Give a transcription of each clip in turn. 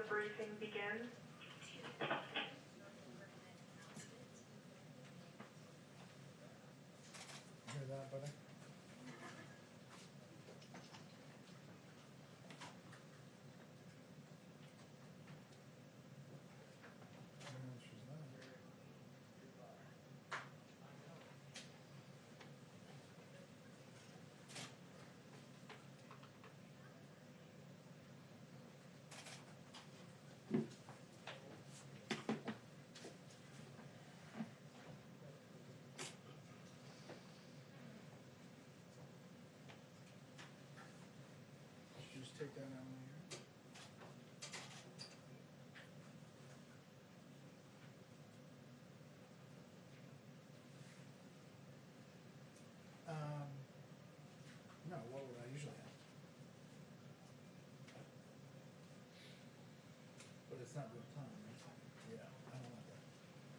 briefing begin. Hear that, buddy? Just take that out of here. No, what would I usually have? But it's not real time, right? Yeah, I don't want that.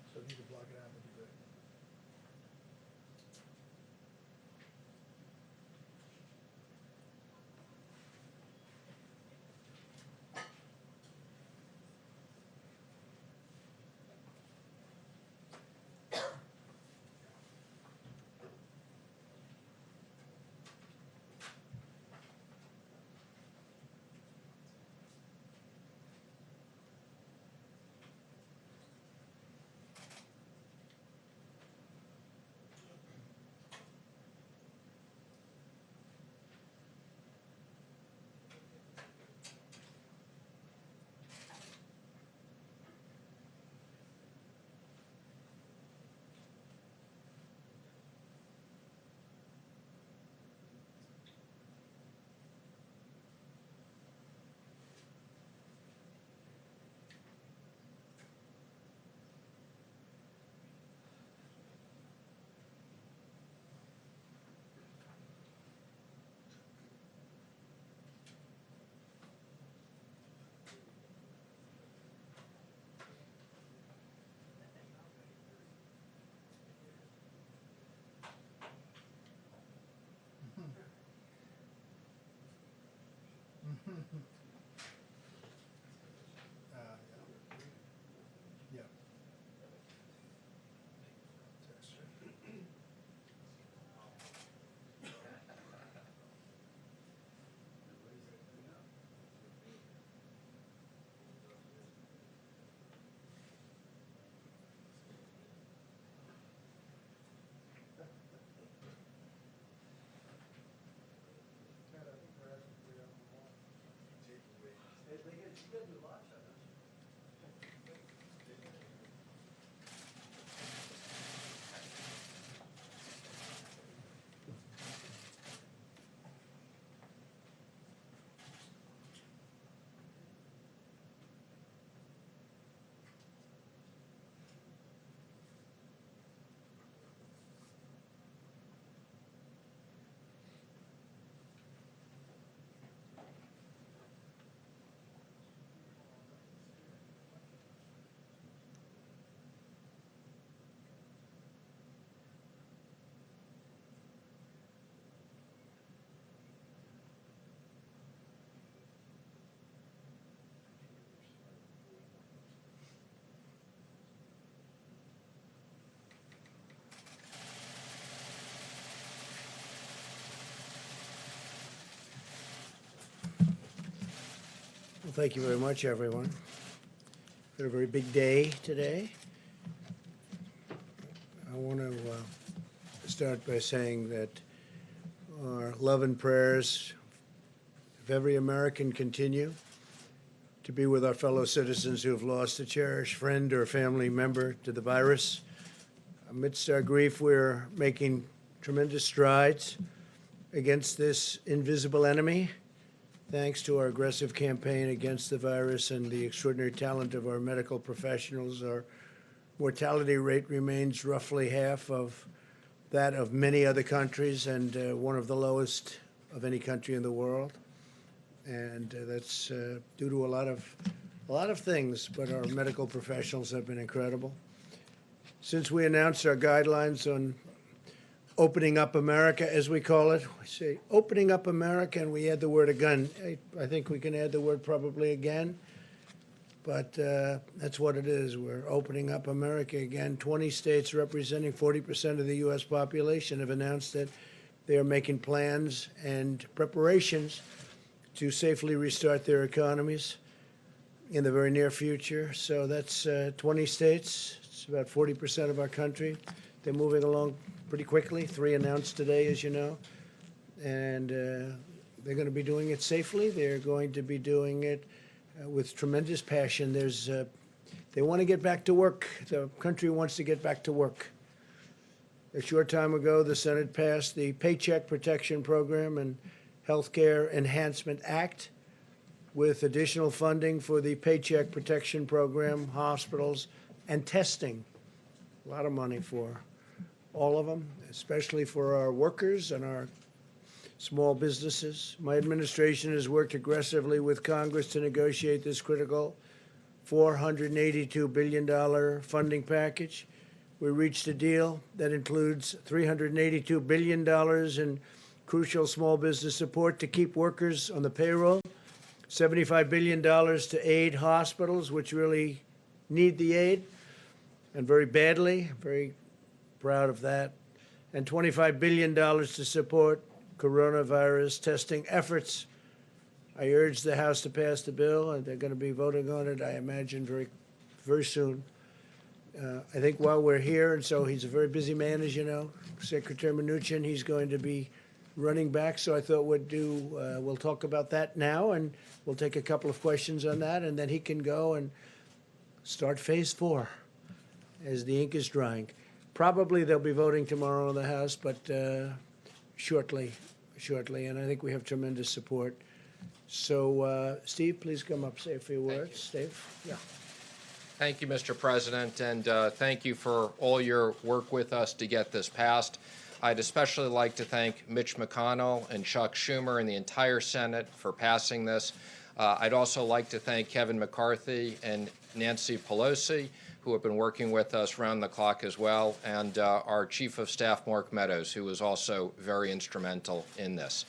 So if you could block it out, that'd be great. Yeah. Well, thank you very much, everyone. Got a very big day today. I want to start by saying that our love and prayers of every American continue to be with our fellow citizens who have lost a cherished friend or family member to the virus. Amidst our grief, we're making tremendous strides against this invisible enemy, thanks to our aggressive campaign against the virus and the extraordinary talent of our medical professionals. Our mortality rate remains roughly half of that of many other countries and one of the lowest of any country in the world. And that's due to a lot of things, but our medical professionals have been incredible. Since we announced our guidelines on opening up America, as we call it, we say opening up America, and we add the word again. I think we can add the word probably again. but that's what it is. We're opening up America again. 20 states representing 40% of the U.S. population have announced that they are making plans and preparations to safely restart their economies in the very near future. So that's 20 states. It's about 40% of our country. They're moving along pretty quickly. 3 announced today, as you know. And they're going to be doing it safely. They're going to be doing it with tremendous passion. They want to get back to work. The country wants to get back to work. A short time ago, the Senate passed the Paycheck Protection Program and Healthcare Enhancement Act with additional funding for the Paycheck Protection Program, hospitals, and testing. A lot of money for all of them, especially for our workers and our small businesses. My administration has worked aggressively with Congress to negotiate this critical $482 billion funding package. We reached a deal that includes $382 billion in crucial small business support to keep workers on the payroll, $75 billion to aid hospitals, which really need the aid, and very badly. Very proud of that. And $25 billion to support coronavirus testing efforts. I urge the House to pass the bill, and they're going to be voting on it, I imagine, very soon. I think while we're here, and so he's a very busy man, as you know, Secretary Mnuchin, he's going to be running back. So I thought we'll talk about that now, and we'll take a couple of questions on that, and then he can go and start phase 4 as the ink is drying. Probably they'll be voting tomorrow in the House, but shortly, and I think we have tremendous support. So, Steve, please come up, say a few words. Steve? Yeah. Thank you, Mr. President, and thank you for all your work with us to get this passed. I'd especially like to thank Mitch McConnell and Chuck Schumer and the entire Senate for passing this. I'd also like to thank Kevin McCarthy and Nancy Pelosi, who have been working with us round the clock as well, and our Chief of Staff, Mark Meadows, who was also very instrumental in this.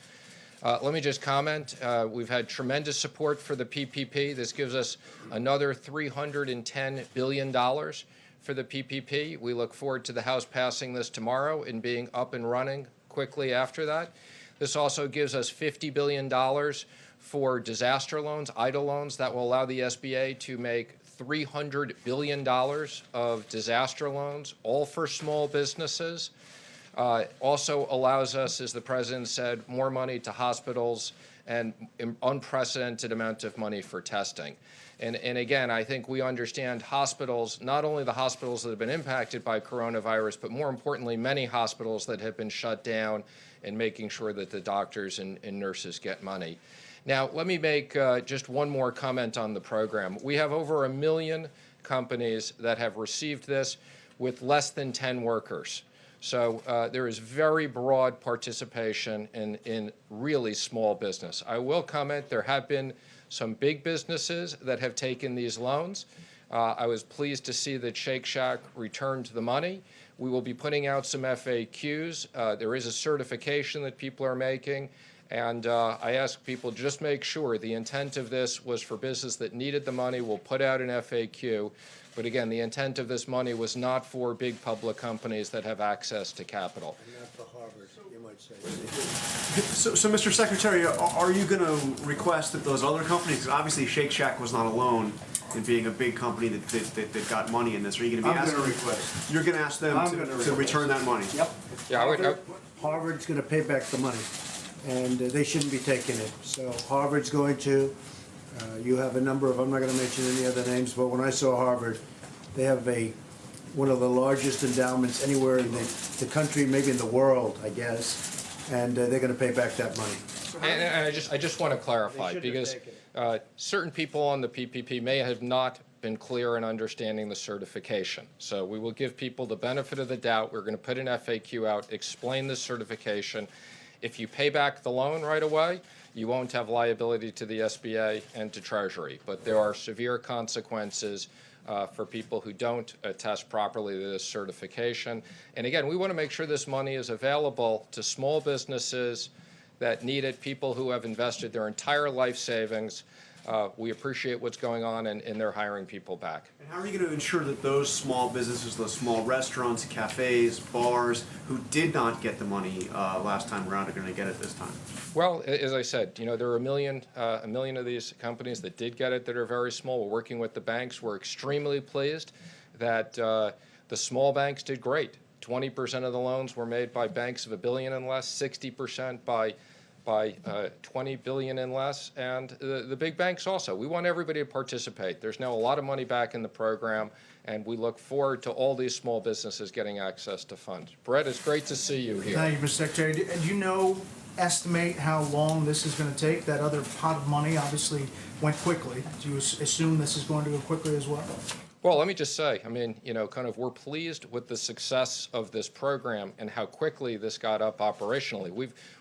Let me just comment. We've had tremendous support for the PPP. This gives us another $310 billion for the PPP. We look forward to the House passing this tomorrow and being up and running quickly after that. This also gives us $50 billion for disaster loans, EIDL loans, that will allow the SBA to make $300 billion of disaster loans, all for small businesses. Also allows us, as the President said, more money to hospitals and an unprecedented amount of money for testing. And again, I think we understand hospitals, not only the hospitals that have been impacted by coronavirus, but more importantly, many hospitals that have been shut down, and making sure that the doctors and nurses get money. Now, let me make just one more comment on the program. We have over 1 million companies that have received this with less than 10 workers. So there is very broad participation in really small business. I will comment, there have been some big businesses that have taken these loans. I was pleased to see that Shake Shack returned the money. We will be putting out some FAQs. There is a certification that people are making. And I ask people, just make sure the intent of this was for business that needed the money. We'll put out an FAQ. But again, the intent of this money was not for big public companies that have access to capital. And not for Harvard, you might say. So, Mr. Secretary, are you going to request that those other companies, because obviously Shake Shack was not alone in being a big company that got money in this, are you going to be asking? I'm going to request. You're going to ask them to return that money? Yep. Yeah, Harvard's going to pay back the money, and they shouldn't be taking it. So Harvard's going to. You have a number of, I'm not going to mention any other names, but when I saw Harvard, they have one of the largest endowments anywhere in the country, maybe in the world, I guess, and they're going to pay back that money. and I just want to clarify, because certain people on the PPP may have not been clear in understanding the certification. So we will give people the benefit of the doubt. We're going to put an FAQ out, explain the certification. If you pay back the loan right away, you won't have liability to the SBA and to Treasury. But there are severe consequences for people who don't attest properly to this certification. And again, we want to make sure this money is available to small businesses that need it, people who have invested their entire life savings. we appreciate what's going on, and they're hiring people back. And how are you going to ensure that those small businesses, those small restaurants, cafes, bars, who did not get the money last time around are going to get it this time? Well, as I said, there are a million of these companies that did get it that are very small. We're working with the banks. We're extremely pleased that the small banks did great. 20% of the loans were made by banks of $1 billion and less, 60% by $20 billion and less, and the big banks also. We want everybody to participate. There's now a lot of money back in the program, and we look forward to all these small businesses getting access to funds. Brett, it's great to see you here. Thank you, Mr. Secretary. Do you estimate how long this is going to take? That other pot of money obviously went quickly. Do you assume this is going to go quickly as well? Well, let me just say, we're pleased with the success of this program and how quickly this got up operationally.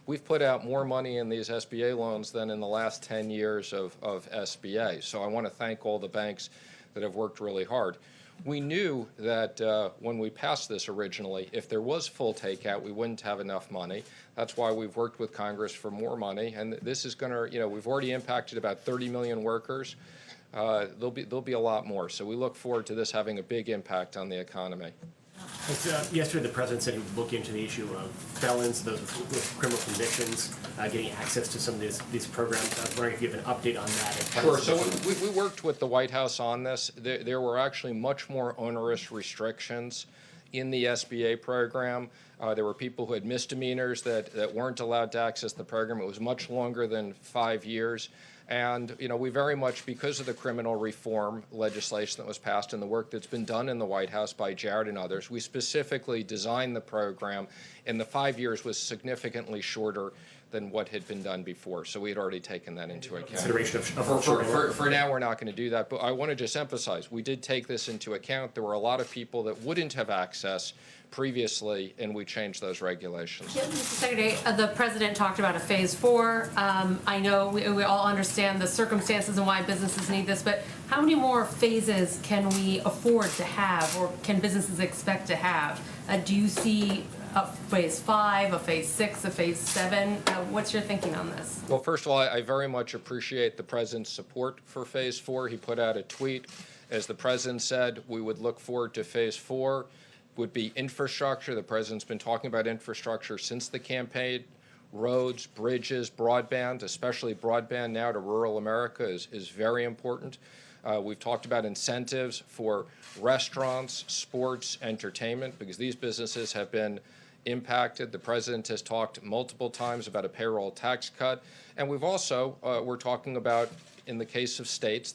We've put out more money in these SBA loans than in the last 10 years of SBA. So I want to thank all the banks that have worked really hard. We knew that when we passed this originally, if there was full takeout, we wouldn't have enough money. That's why we've worked with Congress for more money. And this is going to, we've already impacted about 30 million workers. There'll be a lot more. So we look forward to this having a big impact on the economy. Yesterday, the president said he would look into the issue of felons, those with criminal convictions, getting access to some of these programs. I was wondering if you have an update on that. Sure. So we worked with the White House on this. There were actually much more onerous restrictions in the SBA program. There were people who had misdemeanors that weren't allowed to access the program. It was much longer than 5 years. And, we very much, because of the criminal reform legislation that was passed and the work that's been done in the White House by Jared and others, we specifically designed the program, and the 5 years was significantly shorter than what had been done before. So we had already taken that into account. Consideration For now, we're not going to do that. But I want to just emphasize, we did take this into account. There were a lot of people that wouldn't have access previously, and we changed those regulations. Mr. Secretary, the president talked about a phase 4. I know we all understand the circumstances and why businesses need this, but how many more phases can we afford to have, or can businesses expect to have? Do you see a phase 5, a phase 6, a phase 7? What's your thinking on this? Well, first of all, I very much appreciate the president's support for phase 4. He put out a tweet. As the president said, we would look forward to phase 4. Would be infrastructure. The president's been talking about infrastructure since the campaign. Roads, bridges, broadband, especially broadband now to rural America is very important. We've talked about incentives for restaurants, sports, entertainment, because these businesses have been impacted. The president has talked multiple times about a payroll tax cut. And we've also, we're talking about, in the case of states,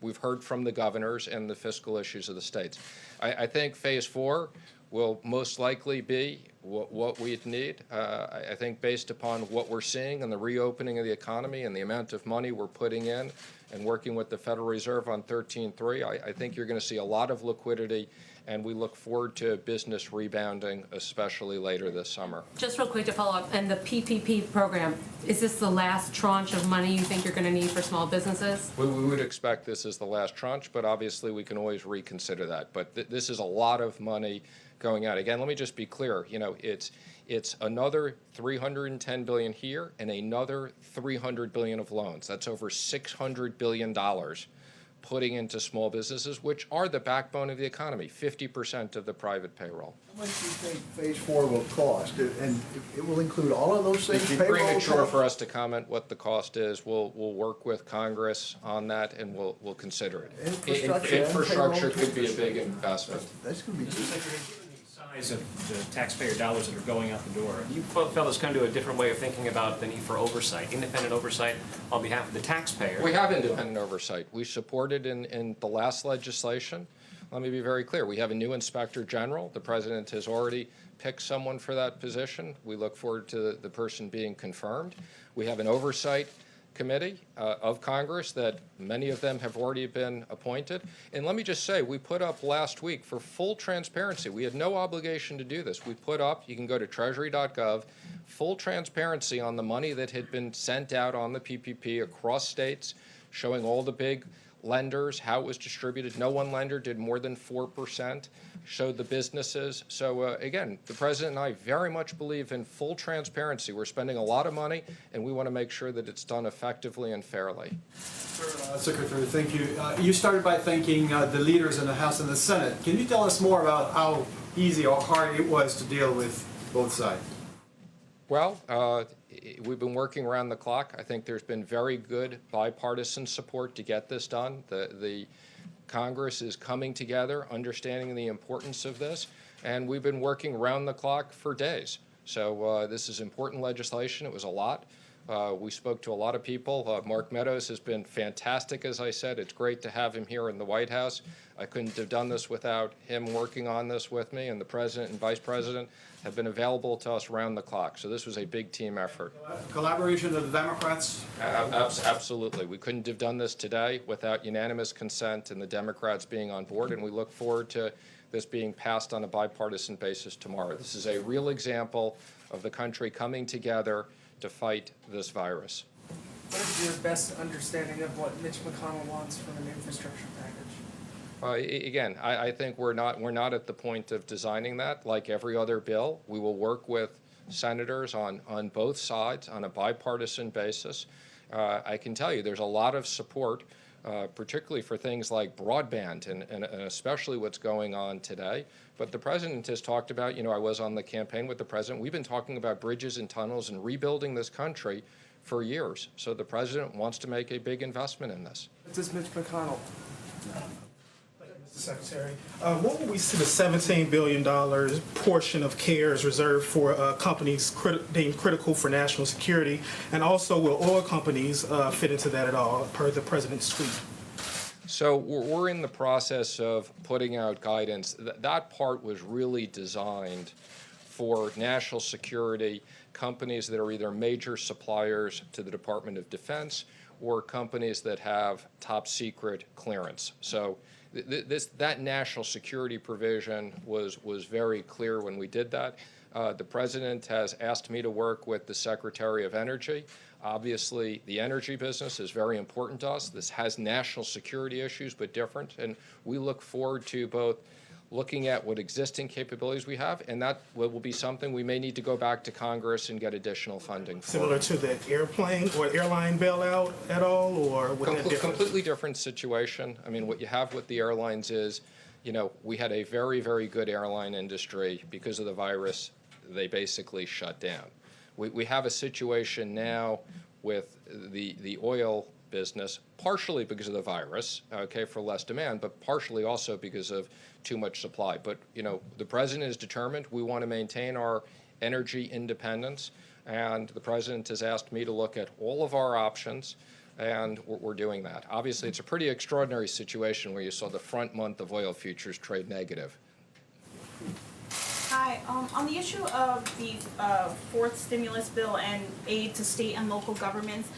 we've heard from the governors and the fiscal issues of the states. I think phase 4 will most likely be what we'd need. I think based upon what we're seeing and the reopening of the economy and the amount of money we're putting in and working with the Federal Reserve on 13.3, I think you're going to see a lot of liquidity, and we look forward to business rebounding, especially later this summer. Just real quick to follow up, and the PPP program, is this the last tranche of money you think you're going to need for small businesses? We would expect this is the last tranche, but obviously we can always reconsider that. But this is a lot of money going out. Again, let me just be clear. It's another $310 billion here and another $300 billion of loans. That's over $600 billion putting into small businesses, which are the backbone of the economy, 50% of the private payroll. How much do you think phase 4 will cost? And it will include all of those things? It'd be premature for us to comment what the cost is. We'll work with Congress on that, and we'll consider it. Infrastructure could be a big investment. That's going to be Size of the taxpayer dollars that are going out the door. You fellows come to a different way of thinking about the need for oversight, independent oversight on behalf of the taxpayer. We have independent oversight. We supported in the last legislation. Let me be very clear. We have a new inspector general. The president has already picked someone for that position. We look forward to the person being confirmed. We have an oversight committee of Congress that many of them have already been appointed. And let me just say, we put up last week for full transparency. We had no obligation to do this. We put up, you can go to treasury.gov, full transparency on the money that had been sent out on the PPP across states, showing all the big lenders, how it was distributed. No one lender did more than 4%, showed the businesses. So again, the president and I very much believe in full transparency. We're spending a lot of money, and we want to make sure that it's done effectively and fairly. Secretary, thank you. You started by thanking the leaders in the House and the Senate. Can you tell us more about how easy or hard it was to deal with both sides? Well, we've been working around the clock. I think there's been very good bipartisan support to get this done. The Congress is coming together, understanding the importance of this, and we've been working around the clock for days. So this is important legislation. It was a lot. We spoke to a lot of people. Mark Meadows has been fantastic, as I said. It's great to have him here in the White House. I couldn't have done this without him working on this with me, and the President and Vice President have been available to us around the clock. So this was a big team effort. Collaboration of the Democrats? Absolutely. We couldn't have done this today without unanimous consent and the Democrats being on board, and we look forward to this being passed on a bipartisan basis tomorrow. This is a real example of the country coming together to fight this virus. What is your best understanding of what Mitch McConnell wants from an infrastructure package? Again, I think we're not at the point of designing that. Like every other bill, we will work with senators on both sides on a bipartisan basis. I can tell you there's a lot of support, particularly for things like broadband and especially what's going on today. But the president has talked about, I was on the campaign with the president. We've been talking about bridges and tunnels and rebuilding this country for years. So the president wants to make a big investment in this. What does Mitch McConnell? Mr. Secretary, what will we see the $17 billion portion of CARES reserved for companies deemed critical for national security? And also, will oil companies fit into that at all, per the president's tweet? So we're in the process of putting out guidance. That part was really designed for national security companies that are either major suppliers to the Department of Defense or companies that have top secret clearance. So that national security provision was very clear when we did that. The president has asked me to work with the Secretary of Energy. Obviously, the energy business is very important to us. This has national security issues, but different. And we look forward to both looking at what existing capabilities we have, and that will be something we may need to go back to Congress and get additional funding for. Similar to the airplane or airline bailout at all, or completely different situation. I mean, what you have with the airlines is, we had a very, very good airline industry. Because of the virus, they basically shut down. We have a situation now with the oil business, partially because of the virus, for less demand, but partially also because of too much supply. But, the president is determined. We want to maintain our energy independence, and the president has asked me to look at all of our options, and we're doing that. Obviously, it's a pretty extraordinary situation where you saw the front month of oil futures trade negative. Hi, on the issue of the fourth stimulus bill and aid to state and local governments,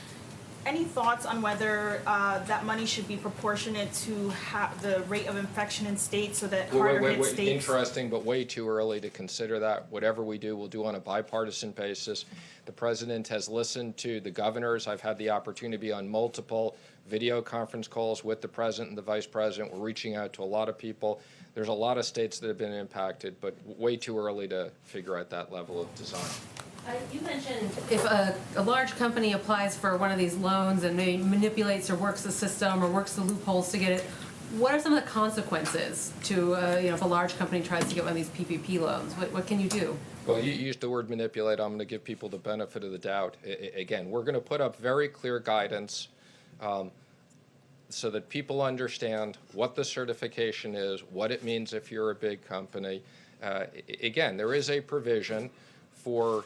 any thoughts on whether that money should be proportionate to the rate of infection in states so that harder hit states? Interesting, but way too early to consider that. Whatever we do, we'll do on a bipartisan basis. The president has listened to the governors. I've had the opportunity to be on multiple video conference calls with the president and the vice president. We're reaching out to a lot of people. There's a lot of states that have been impacted, but way too early to figure out that level of design. You mentioned if a large company applies for one of these loans and maybe manipulates or works the system or works the loopholes to get it, what are some of the consequences to, if a large company tries to get one of these PPP loans? What can you do? Well, you used the word manipulate. I'm going to give people the benefit of the doubt. Again, we're going to put up very clear guidance so that people understand what the certification is, what it means if you're a big company. Again, there is a provision for,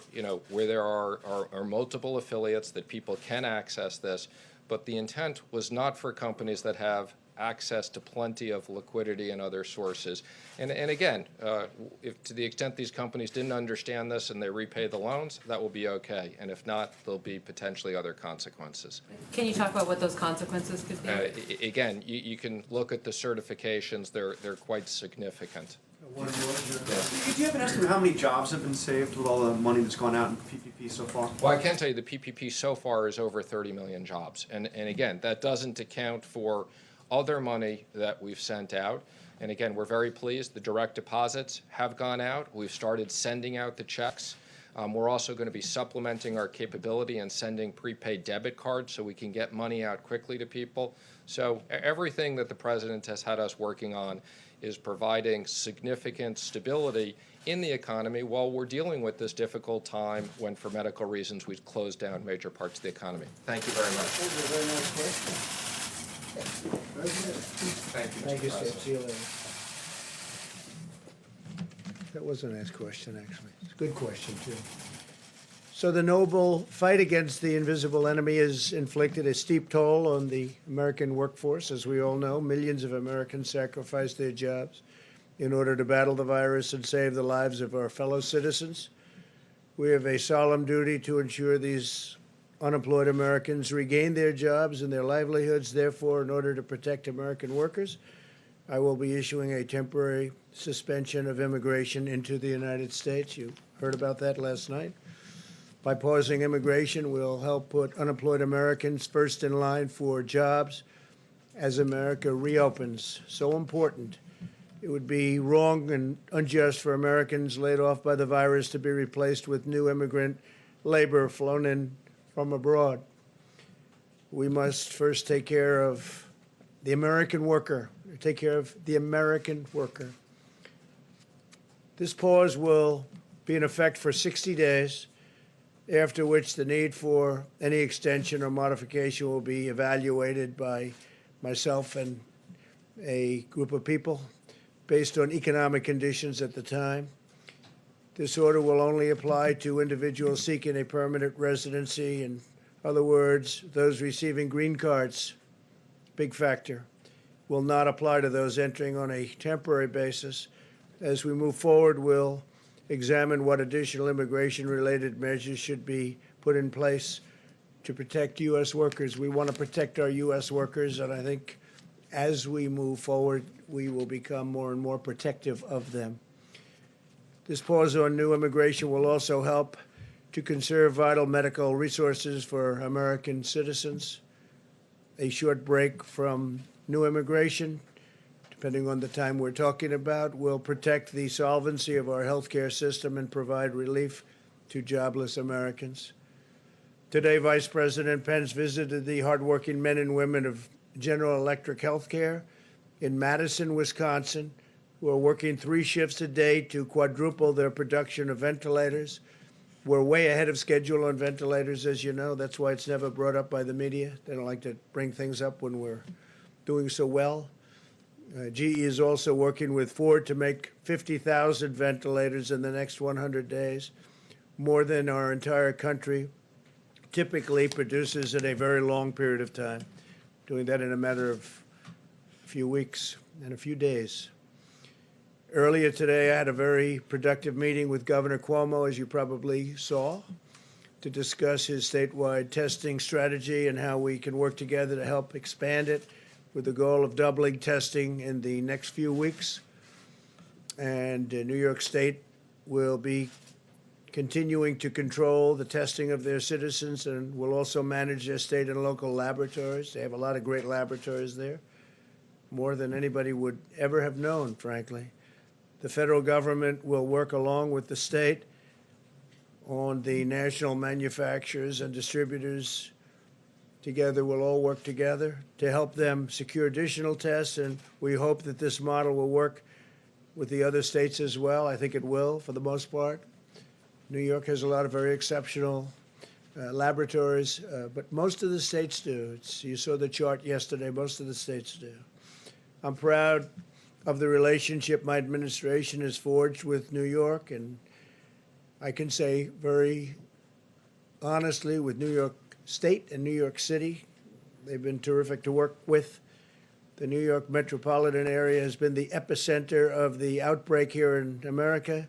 where there are multiple affiliates that people can access this, but the intent was not for companies that have access to plenty of liquidity and other sources. And again, if to the extent these companies didn't understand this and they repay the loans, that will be okay. And if not, there'll be potentially other consequences. Can you talk about what those consequences could be? Again, you can look at the certifications. They're quite significant. Do you have an estimate of how many jobs have been saved with all the money that's gone out in PPP so far? Well, I can tell you the PPP so far is over 30 million jobs. And again, that doesn't account for other money that we've sent out. And again, we're very pleased. The direct deposits have gone out. We've started sending out the checks. We're also going to be supplementing our capability and sending prepaid debit cards so we can get money out quickly to people. So everything that the president has had us working on is providing significant stability in the economy while we're dealing with this difficult time when, for medical reasons, we've closed down major parts of the economy. Thank you very much. That was a very nice question. Thank you, Thank you, Mr. Steve. President. See you later. That was a nice question, actually. It's a good question, too. So the noble fight against the invisible enemy has inflicted a steep toll on the American workforce. As we all know, millions of Americans sacrificed their jobs in order to battle the virus and save the lives of our fellow citizens. We have a solemn duty to ensure these unemployed Americans regain their jobs and their livelihoods. Therefore, in order to protect American workers, I will be issuing a temporary suspension of immigration into the United States. You heard about that last night. By pausing immigration, we'll help put unemployed Americans first in line for jobs as America reopens. So important. It would be wrong and unjust for Americans laid off by the virus to be replaced with new immigrant labor flown in from abroad. We must first take care of the American worker, take care of the American worker. This pause will be in effect for 60 days, after which the need for any extension or modification will be evaluated by myself and a group of people based on economic conditions at the time. This order will only apply to individuals seeking a permanent residency. In other words, those receiving green cards, big factor, will not apply to those entering on a temporary basis. As we move forward, we'll examine what additional immigration-related measures should be put in place to protect U.S. workers. We want to protect our U.S. workers, and I think as we move forward, we will become more and more protective of them. This pause on new immigration will also help to conserve vital medical resources for American citizens. A short break from new immigration, depending on the time we're talking about, will protect the solvency of our healthcare system and provide relief to jobless Americans. Today, Vice President Pence visited the hardworking men and women of General Electric Healthcare in Madison, Wisconsin, who are working 3 shifts a day to quadruple their production of ventilators. We're way ahead of schedule on ventilators, as you know. That's why it's never brought up by the media. They don't like to bring things up when we're doing so well. GE is also working with Ford to make 50,000 ventilators in the next 100 days, more than our entire country typically produces in a very long period of time, doing that in a matter of a few weeks and a few days. Earlier today, I had a very productive meeting with Governor Cuomo, as you probably saw, to discuss his statewide testing strategy and how we can work together to help expand it, with the goal of doubling testing in the next few weeks. And New York State will be continuing to control the testing of their citizens and will also manage their state and local laboratories. They have a lot of great laboratories there, more than anybody would ever have known, frankly. The federal government will work along with the state on the national manufacturers and distributors. Together, we'll all work together to help them secure additional tests, and we hope that this model will work with the other states as well. I think it will, for the most part. New York has a lot of very exceptional laboratories, but most of the states do. You saw the chart yesterday. Most of the states do. I'm proud of the relationship my administration has forged with New York, and I can say very honestly with New York State and New York City. They've been terrific to work with. The New York metropolitan area has been the epicenter of the outbreak here in America,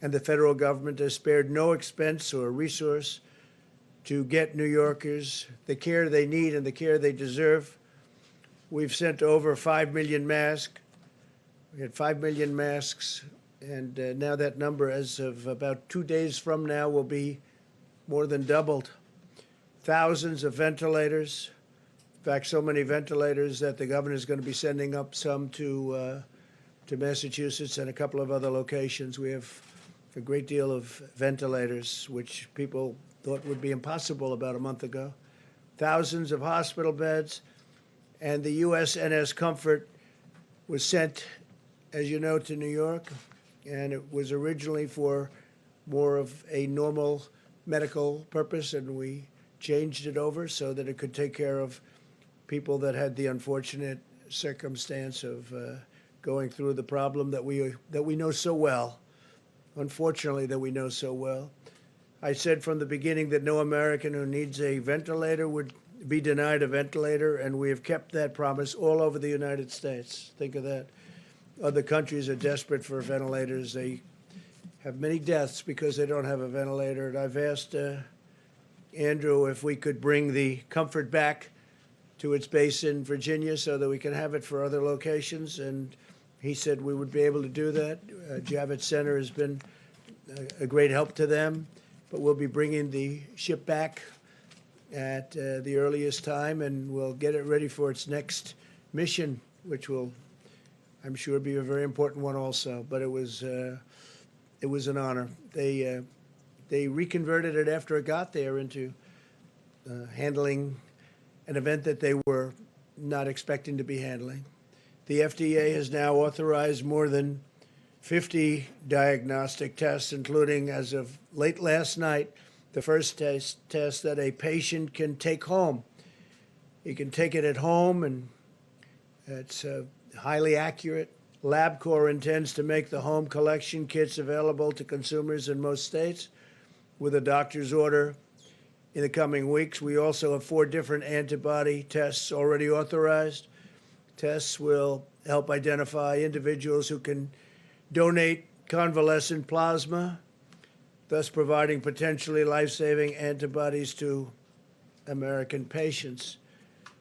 and the federal government has spared no expense or resource to get New Yorkers the care they need and the care they deserve. We've sent over 5 million masks. We had 5 million masks, and now that number, as of about 2 days from now, will be more than doubled. Thousands of ventilators, fact, so many ventilators that the governor is going to be sending up some to Massachusetts and a couple of other locations. We have a great deal of ventilators, which people thought would be impossible about a month ago. Thousands of hospital beds, and the USNS Comfort was sent, as you know, to New York, and it was originally for more of a normal medical purpose, and we changed it over so that it could take care of people that had the unfortunate circumstance of going through the problem that we know so well, unfortunately, that we know so well. I said from the beginning that no American who needs a ventilator would be denied a ventilator, and we have kept that promise all over the United States. Think of that. Other countries are desperate for ventilators. They have many deaths because they don't have a ventilator. And I've asked Andrew if we could bring the Comfort back to its base in Virginia so that we can have it for other locations, and he said we would be able to do that. Javits Center has been a great help to them, but we'll be bringing the ship back at the earliest time, and we'll get it ready for its next mission, which will, I'm sure, be a very important one also. But it was an honor. They reconverted it after it got there into handling an event that they were not expecting to be handling. The FDA has now authorized more than 50 diagnostic tests, including, as of late last night, the first test that a patient can take home. He can take it at home, and it's highly accurate. LabCorp intends to make the home collection kits available to consumers in most states with a doctor's order in the coming weeks. We also have 4 different antibody tests already authorized. Tests will help identify individuals who can donate convalescent plasma, thus providing potentially life-saving antibodies to American patients.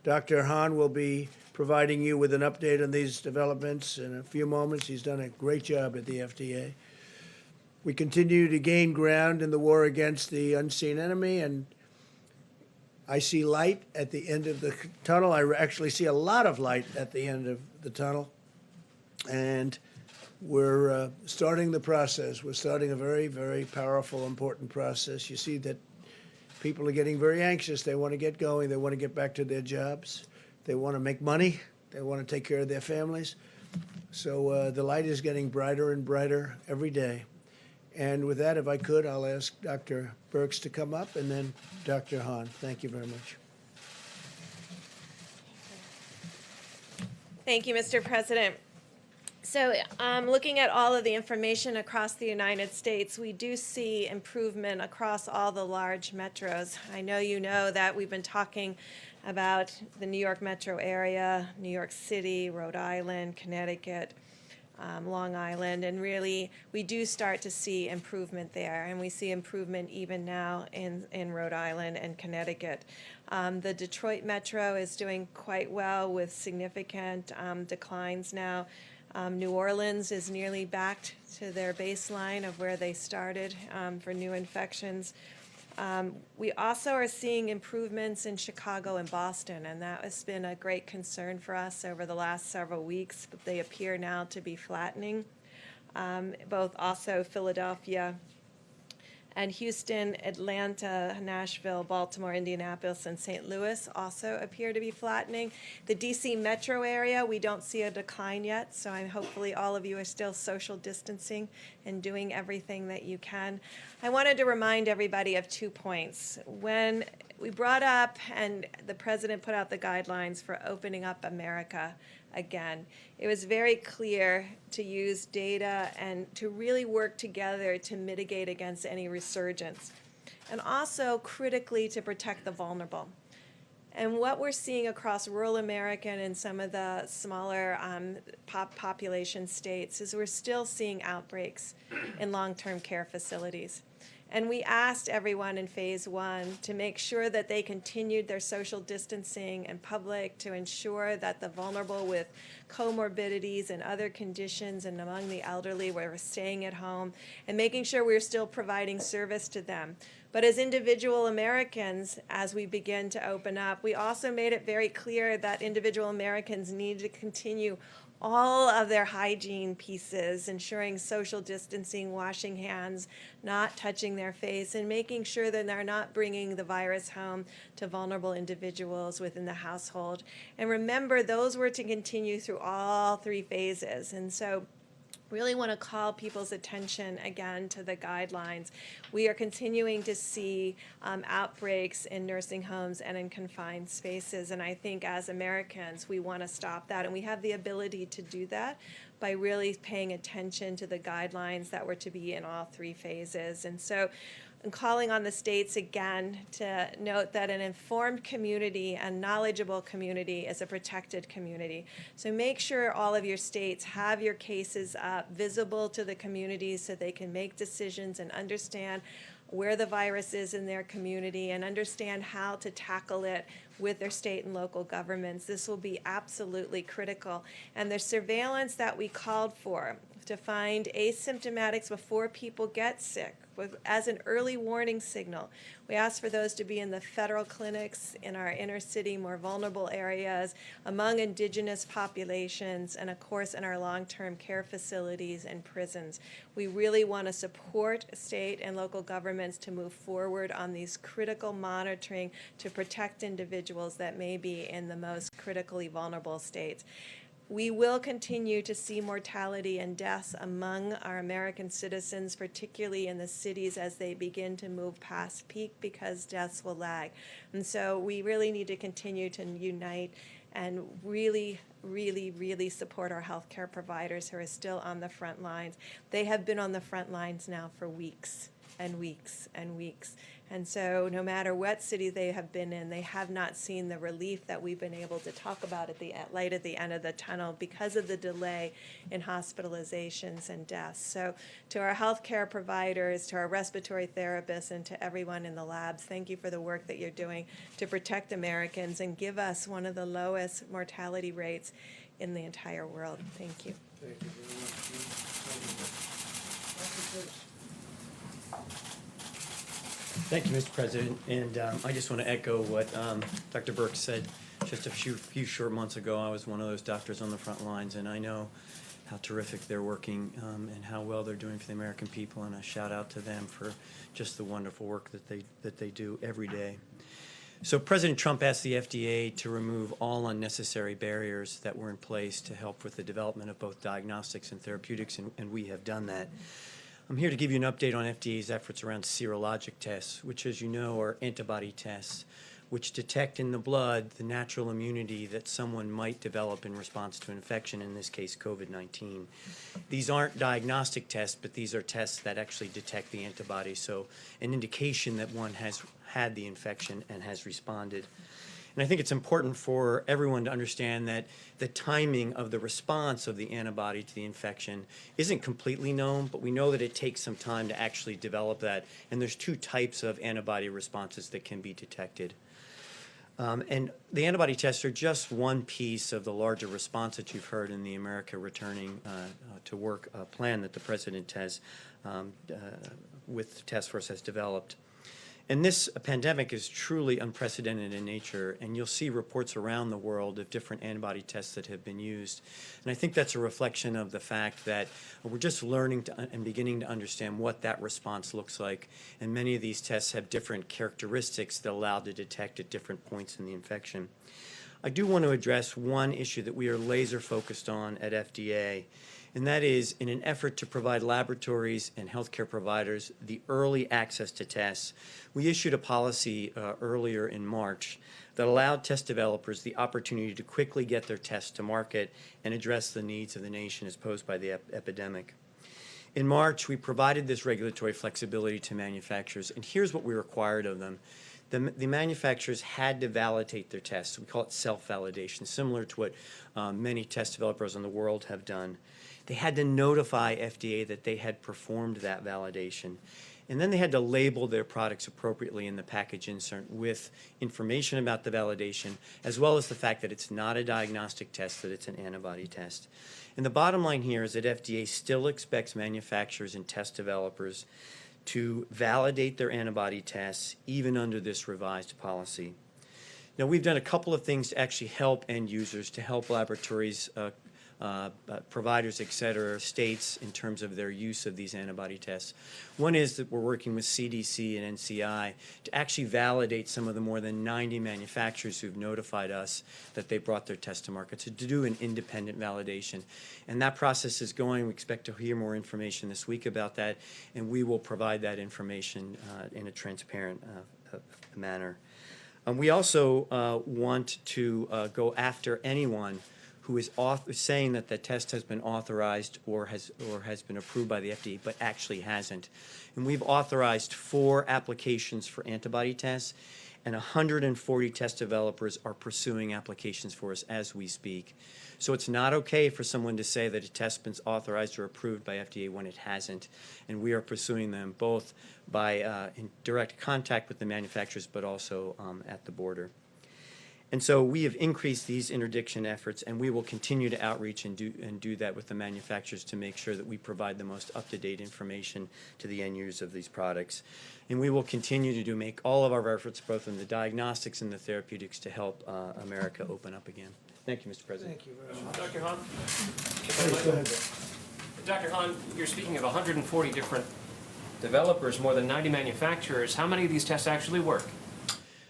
Dr. Hahn will be providing you with an update on these developments in a few moments. He's done a great job at the FDA. We continue to gain ground in the war against the unseen enemy, and I see light at the end of the tunnel. I actually see a lot of light at the end of the tunnel, and we're starting the process. We're starting a very, very powerful, important process. You see that people are getting very anxious. They want to get going. They want to get back to their jobs. They want to make money. They want to take care of their families. So the light is getting brighter and brighter every day. And with that, if I could, I'll ask Dr. Birx to come up, and then Dr. Hahn. Thank you very much. Thank you, Mr. President. So looking at all of the information across the United States, we do see improvement across all the large metros. I know you know that we've been talking about the New York metro area, New York City, Rhode Island, Connecticut, Long Island, and really we do start to see improvement there, and we see improvement even now in Rhode Island and Connecticut. The Detroit metro is doing quite well with significant declines now. New Orleans is nearly back to their baseline of where they started for new infections. We also are seeing improvements in Chicago and Boston, and that has been a great concern for us over the last several weeks, but they appear now to be flattening. Both also Philadelphia and Houston, Atlanta, Nashville, Baltimore, Indianapolis, and St. Louis also appear to be flattening. The DC metro area, we don't see a decline yet, so hopefully all of you are still social distancing and doing everything that you can. I wanted to remind everybody of 2 points. When we brought up and the president put out the guidelines for opening up America again, it was very clear to use data and to really work together to mitigate against any resurgence, and also critically to protect the vulnerable. And what we're seeing across rural America and in some of the smaller population states is we're still seeing outbreaks in long-term care facilities. And we asked everyone in phase 1 to make sure that they continued their social distancing in public, to ensure that the vulnerable with comorbidities and other conditions and among the elderly were staying at home, and making sure we were still providing service to them. But as individual Americans, as we begin to open up, we also made it very clear that individual Americans need to continue all of their hygiene pieces, ensuring social distancing, washing hands, not touching their face, and making sure that they're not bringing the virus home to vulnerable individuals within the household. And remember, those were to continue through all 3 phases. And so really want to call people's attention again to the guidelines. We are continuing to see outbreaks in nursing homes and in confined spaces, and I think as Americans we want to stop that, and we have the ability to do that by really paying attention to the guidelines that were to be in all 3 phases. And so I'm calling on the states again to note that an informed community and knowledgeable community is a protected community. So make sure all of your states have your cases up, visible to the communities, so they can make decisions and understand where the virus is in their community and understand how to tackle it with their state and local governments. This will be absolutely critical. And the surveillance that we called for to find asymptomatics before people get sick as an early warning signal. We ask for those to be in the federal clinics, in our inner city, more vulnerable areas, among indigenous populations, and of course in our long-term care facilities and prisons. We really want to support state and local governments to move forward on these critical monitoring to protect individuals that may be in the most critically vulnerable states. We will continue to see mortality and deaths among our American citizens, particularly in the cities as they begin to move past peak, because deaths will lag. And so we really need to continue to unite and really, really, really support our healthcare providers who are still on the front lines. They have been on the front lines now for weeks and weeks and weeks. And so no matter what city they have been in, they have not seen the relief that we've been able to talk about at the light at the end of the tunnel because of the delay in hospitalizations and deaths. So to our healthcare providers, to our respiratory therapists, and to everyone in the labs, thank you for the work that you're doing to protect Americans and give us one of the lowest mortality rates in the entire world. Thank you. Thank you very much. Thank you, Mr. President, and I just want to echo what Dr. Burke said just a few short months ago. I was one of those doctors on the front lines, and I know how terrific they're working and how well they're doing for the American people, and a shout out to them for just the wonderful work that they do every day. So President Trump asked the FDA to remove all unnecessary barriers that were in place to help with the development of both diagnostics and therapeutics, and we have done that. I'm here to give you an update on FDA's efforts around serologic tests, which, as you know, are antibody tests, which detect in the blood the natural immunity that someone might develop in response to infection, in this case COVID-19. These aren't diagnostic tests, but these are tests that actually detect the antibody, so an indication that one has had the infection and has responded. And I think it's important for everyone to understand that the timing of the response of the antibody to the infection isn't completely known, but we know that it takes some time to actually develop that. And there's 2 types of antibody responses that can be detected. And the antibody tests are just one piece of the larger response that you've heard in the America Returning to Work plan that the President has, with the task force, has developed. And this pandemic is truly unprecedented in nature, and you'll see reports around the world of different antibody tests that have been used. And I think that's a reflection of the fact that we're just learning and beginning to understand what that response looks like. And many of these tests have different characteristics that allow to detect at different points in the infection. I do want to address one issue that we are laser focused on at FDA, and that is in an effort to provide laboratories and healthcare providers the early access to tests. We issued a policy earlier in March that allowed test developers the opportunity to quickly get their tests to market and address the needs of the nation as posed by the epidemic. In March, we provided this regulatory flexibility to manufacturers, and here's what we required of them. The manufacturers had to validate their tests. We call it self-validation, similar to what many test developers in the world have done. They had to notify FDA that they had performed that validation. And then they had to label their products appropriately in the package insert with information about the validation, as well as the fact that it's not a diagnostic test, that it's an antibody test. And the bottom line here is that FDA still expects manufacturers and test developers to validate their antibody tests even under this revised policy. Now, we've done a couple of things to actually help end users, to help laboratories, providers, et cetera, states in terms of their use of these antibody tests. One is that we're working with CDC and NCI to actually validate some of the more than 90 manufacturers who've notified us that they brought their test to market, to do an independent validation. And that process is going. We expect to hear more information this week about that, and we will provide that information in a transparent manner. We also want to go after anyone who is saying that the test has been authorized or has been approved by the FDA, but actually hasn't. And we've authorized 4 applications for antibody tests, and 140 test developers are pursuing applications for us as we speak. So it's not okay for someone to say that a test's been authorized or approved by FDA when it hasn't, and we are pursuing them both by in direct contact with the manufacturers, but also at the border. And so we have increased these interdiction efforts, and we will continue to outreach and do that with the manufacturers to make sure that we provide the most up-to-date information to the end users of these products. And we will continue to make all of our efforts, both in the diagnostics and the therapeutics, to help America open up again. Thank you, Mr. President. Thank you very much. Dr. Hahn? Please, go ahead. Dr. Hahn, you're speaking of 140 different developers, more than 90 manufacturers. How many of these tests actually work?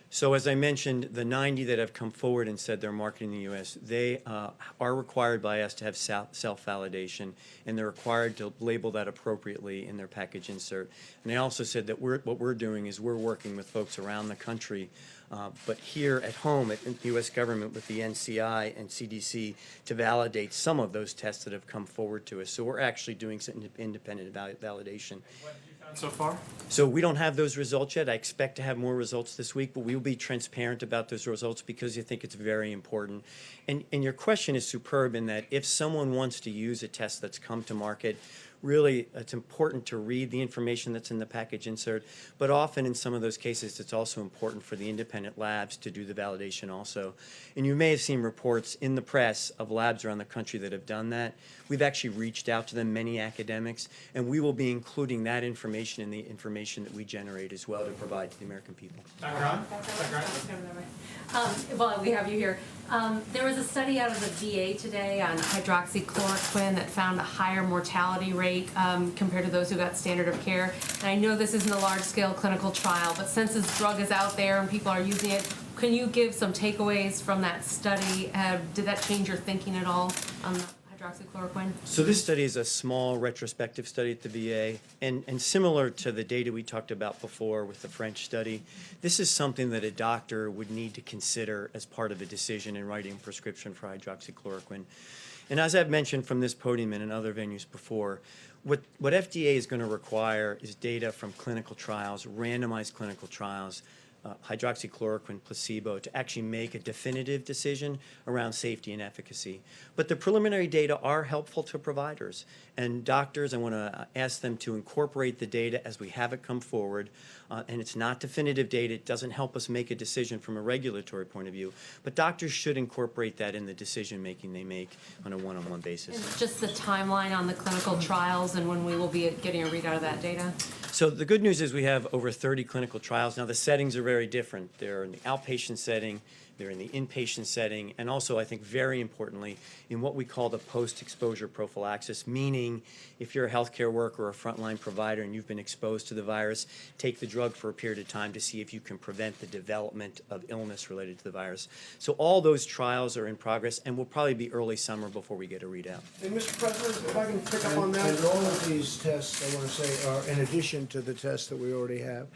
So as I mentioned, the 90 that have come forward and said they're marketing in the U.S., they are required by us to have self-validation, and they're required to label that appropriately in their package insert. And they also said that what we're doing is we're working with folks around the country, but here at home at the U.S. government with the NCI and CDC to validate some of those tests that have come forward to us. So we're actually doing some independent validation. So far? So we don't have those results yet. I expect to have more results this week, but we will be transparent about those results because I think it's very important. And your question is superb in that if someone wants to use a test that's come to market, really it's important to read the information that's in the package insert, but often in some of those cases it's also important for the independent labs to do the validation also. And you may have seen reports in the press of labs around the country that have done that. We've actually reached out to them, many academics, and we will be including that information in the information that we generate as well to provide to the American people. Dr. Hahn? While we have you here, there was a study out of the VA today on hydroxychloroquine that found a higher mortality rate compared to those who got standard of care. And I know this isn't a large-scale clinical trial, but since this drug is out there and people are using it, can you give some takeaways from that study? Did that change your thinking at all on the hydroxychloroquine? So this study is a small retrospective study at the VA, and similar to the data we talked about before with the French study, this is something that a doctor would need to consider as part of a decision in writing a prescription for hydroxychloroquine. And as I've mentioned from this podium and in other venues before, what FDA is going to require is data from clinical trials, randomized clinical trials, hydroxychloroquine placebo, to actually make a definitive decision around safety and efficacy. But the preliminary data are helpful to providers. And doctors, I want to ask them to incorporate the data as we have it come forward. And it's not definitive data. It doesn't help us make a decision from a regulatory point of view. But doctors should incorporate that in the decision-making they make on a one-on-one basis. And just the timeline on the clinical trials and when we will be getting a readout of that data? So the good news is we have over 30 clinical trials. Now the settings are very different. They're in the outpatient setting, they're in the inpatient setting, and also I think very importantly in what we call the post-exposure prophylaxis, meaning if you're a healthcare worker or a frontline provider and you've been exposed to the virus, take the drug for a period of time to see if you can prevent the development of illness related to the virus. So all those trials are in progress and will probably be early summer before we get a readout. And Mr. President, if I can pick up on that. And all of these tests, I want to say, are in addition to the tests that we already have.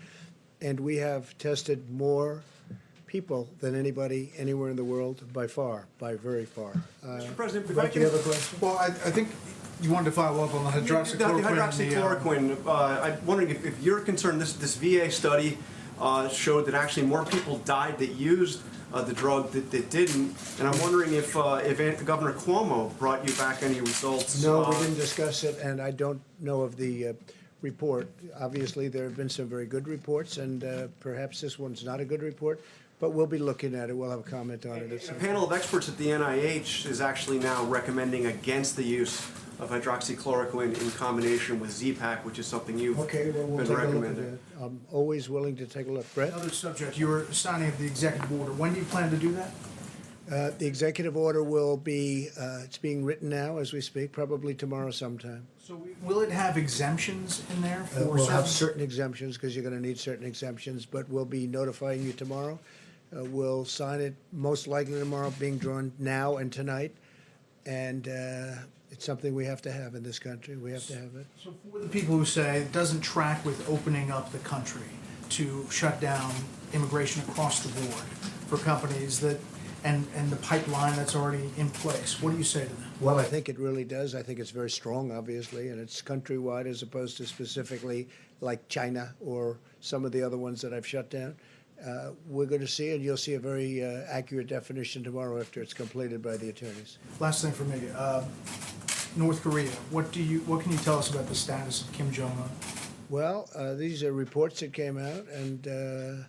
And we have tested more people than anybody anywhere in the world by far, by very far. Mr. President, if Mike, I you can... have a question? Well, I think you wanted to follow up on the hydroxychloroquine. The hydroxychloroquine, I'm wondering if you're concerned, this VA study showed that actually more people died that used the drug that didn't, and I'm wondering if Governor Cuomo brought you back any results. No, we didn't discuss it, and I don't know of the report. Obviously, there have been some very good reports, and perhaps this one's not a good report, but we'll be looking at it. We'll have a comment on it. A panel of experts at the NIH is actually now recommending against the use of hydroxychloroquine in combination with Z-Pak, which is something you've Okay, well, we'll been take a look at recommending. it. I'm always willing to take a look. Brett? Another subject, you were signing of the executive order. When do you plan to do that? The executive order will be, it's being written now as we speak, probably tomorrow sometime. So will it have exemptions in there for We'll have certain? certain exemptions, because you're going to need certain exemptions, but we'll be notifying you tomorrow. We'll sign it most likely tomorrow, being drawn now and tonight. And it's something we have to have in this country. We have to have it. So for the people who say it doesn't track with opening up the country to shut down immigration across the board for companies that, and the pipeline that's already in place, what do you say to them? Well, I think it really does. I think it's very strong, obviously, and it's countrywide as opposed to specifically like China or some of the other ones that I've shut down. We're going to see, and you'll see a very accurate definition tomorrow after it's completed by the attorneys. Last thing for me, North Korea, what can you tell us about the status of Kim Jong-un? Well, these are reports that came out, and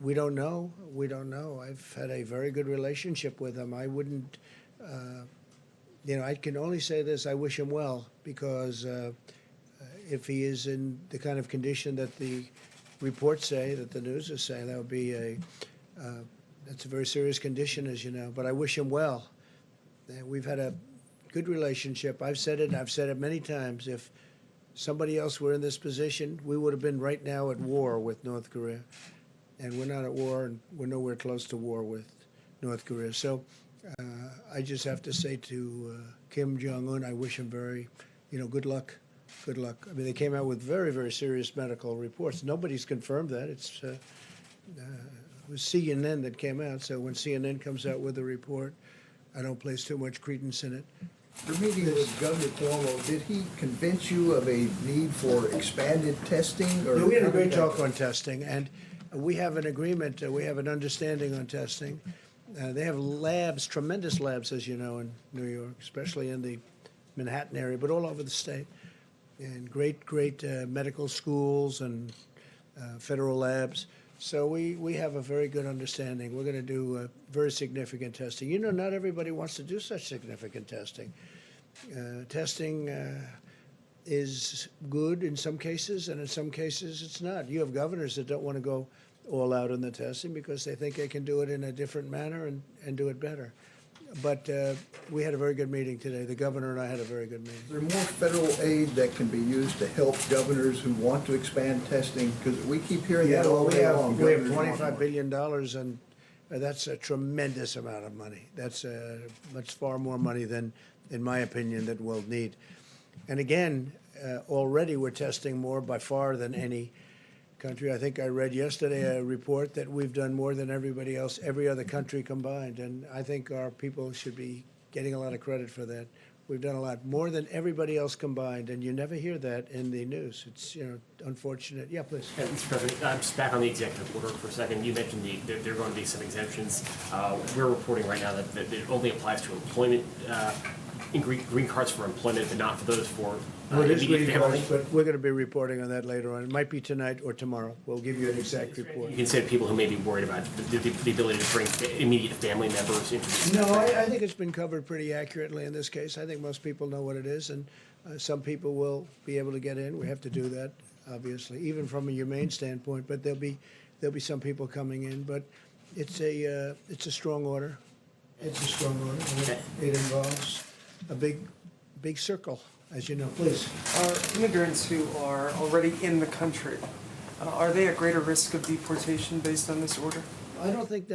we don't know. We don't know. I've had a very good relationship with him. I wouldn't, I can only say this, I wish him well, because if he is in the kind of condition that the reports say, that the news is saying, that would be that's a very serious condition, as you know, but I wish him well. We've had a good relationship. I've said it, and I've said it many times. If somebody else were in this position, we would have been right now at war with North Korea. And we're not at war, and we're nowhere close to war with North Korea. So I just have to say to Kim Jong-un, I wish him very, good luck. Good luck. I mean, they came out with very, very serious medical reports. Nobody's confirmed that. It was CNN that came out. So when CNN comes out with a report, I don't place too much credence in it. Your meeting with Governor Cuomo, did he convince you of a need for expanded testing? Or We had a great talk on testing, and we have an agreement, we have an understanding on testing. They have labs, tremendous labs, as you know, in New York, especially in the Manhattan area, but all over the state. And great medical schools and federal labs. So we have a very good understanding. We're going to do very significant testing. Not everybody wants to do such significant testing. Testing is good in some cases, and in some cases it's not. You have governors that don't want to go all out in the testing because they think they can do it in a different manner and do it better. But we had a very good meeting today. The governor and I had a very good meeting. Is there more federal aid that can be used to help governors who want to expand testing? Because we keep hearing that all day long. We have Governors want more. $25 billion, and that's a tremendous amount of money. That's much far more money than, in my opinion, that we'll need. And again, already we're testing more by far than any country. I think I read yesterday a report that we've done more than everybody else, every other country combined, and I think our people should be getting a lot of credit for that. We've done a lot more than everybody else combined, and you never hear that in the news. It's unfortunate. Yeah, please. Mr. President, I'm just back on the executive order for a second. You mentioned there are going to be some exemptions. We're reporting right now that it only applies to employment, green cards for employment, but not for those for It is immediate green family. cards, but we're going to be reporting on that later on. It might be tonight or tomorrow. We'll give you an exact report. You can say to people who may be worried about the ability to bring immediate family members into this. No, I think it's been covered pretty accurately in this case. I think most people know what it is, and some people will be able to get in. We have to do that, obviously, even from a humane standpoint. But there'll be some people coming in. But it's a strong order. It's a strong order. It involves a big circle, as you know. Please. Are immigrants who are already in the country, are they at greater risk of deportation based on this order? I don't think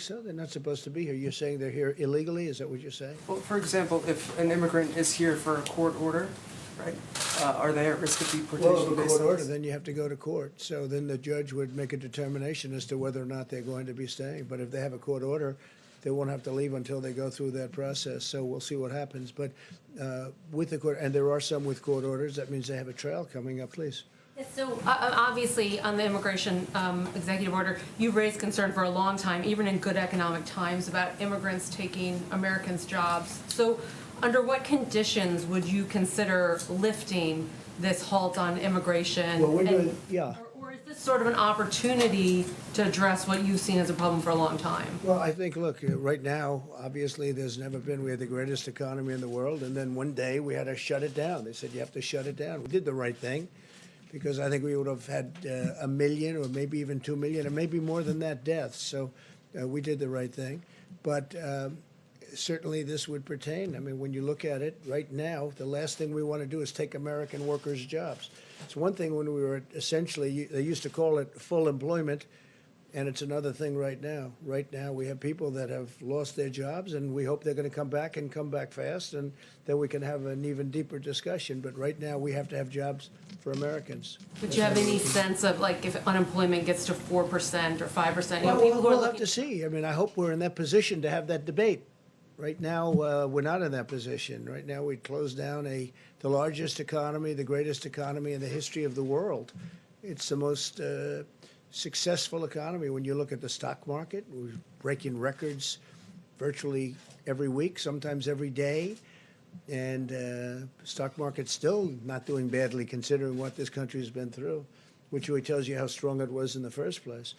so. They're not supposed to be here. You're saying they're here illegally? Is that what you're saying? Well, for example, if an immigrant is here for a court order, right, are they at risk of deportation Well, if a based court on order, this? then you have to go to court. So then the judge would make a determination as to whether or not they're going to be staying. But if they have a court order, they won't have to leave until they go through that process. So we'll see what happens. But with the court, and there are some with court orders, that means they have a trial coming up. Please. So obviously, on the immigration executive order, you've raised concern for a long time, even in good economic times, about immigrants taking Americans' jobs. So under what conditions would you consider lifting this halt on immigration? Well, we're and- doing, yeah. Or is this sort of an opportunity to address what you've seen as a problem for a long time? Well, I think, look, right now, obviously, we had the greatest economy in the world, and then one day we had to shut it down. They said, you have to shut it down. We did the right thing, because I think we would have had 1 million or maybe even 2 million, and maybe more than that deaths. So we did the right thing. But certainly this would pertain. I mean, when you look at it right now, the last thing we want to do is take American workers' jobs. It's one thing when we were essentially, they used to call it full employment, and it's another thing right now. Right now, we have people that have lost their jobs, and we hope they're going to come back and come back fast, and then we can have an even deeper discussion. But right now, we have to have jobs for Americans. But you have any sense of, like, if unemployment gets to 4% or 5%? Well, People who are we'll have looking. to see. I mean, I hope we're in that position to have that debate. Right now, we're not in that position. Right now, we closed down the largest economy, the greatest economy in the history of the world. It's the most successful economy. When you look at the stock market, we're breaking records virtually every week, sometimes every day. And stock market's still not doing badly considering what this country has been through, which really tells you how strong it was in the first place.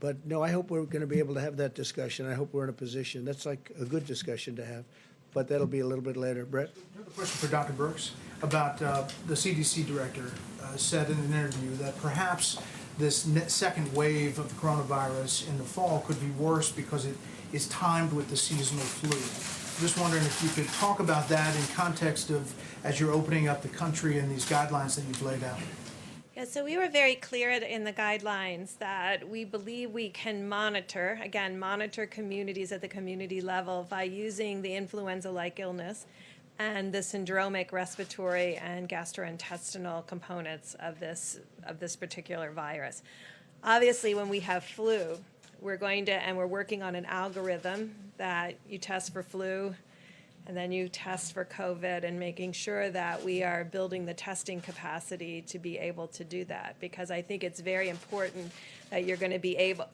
But no, I hope we're going to be able to have that discussion. I hope we're in a position. That's like a good discussion to have. But that'll be a little bit later. Brett? I have a question for Dr. Birx about the CDC director said in an interview that perhaps this second wave of the coronavirus in the fall could be worse because it is timed with the seasonal flu. Just wondering if you could talk about that in context of as you're opening up the country and these guidelines that you've laid out. Yeah, so we were very clear in the guidelines that we believe we can monitor communities at the community level by using the influenza-like illness and the syndromic respiratory and gastrointestinal components of this particular virus. Obviously, when we have flu, we're working on an algorithm that you test for flu, and then you test for COVID, and making sure that we are building the testing capacity to be able to do that. Because I think it's very important that you're going to be able,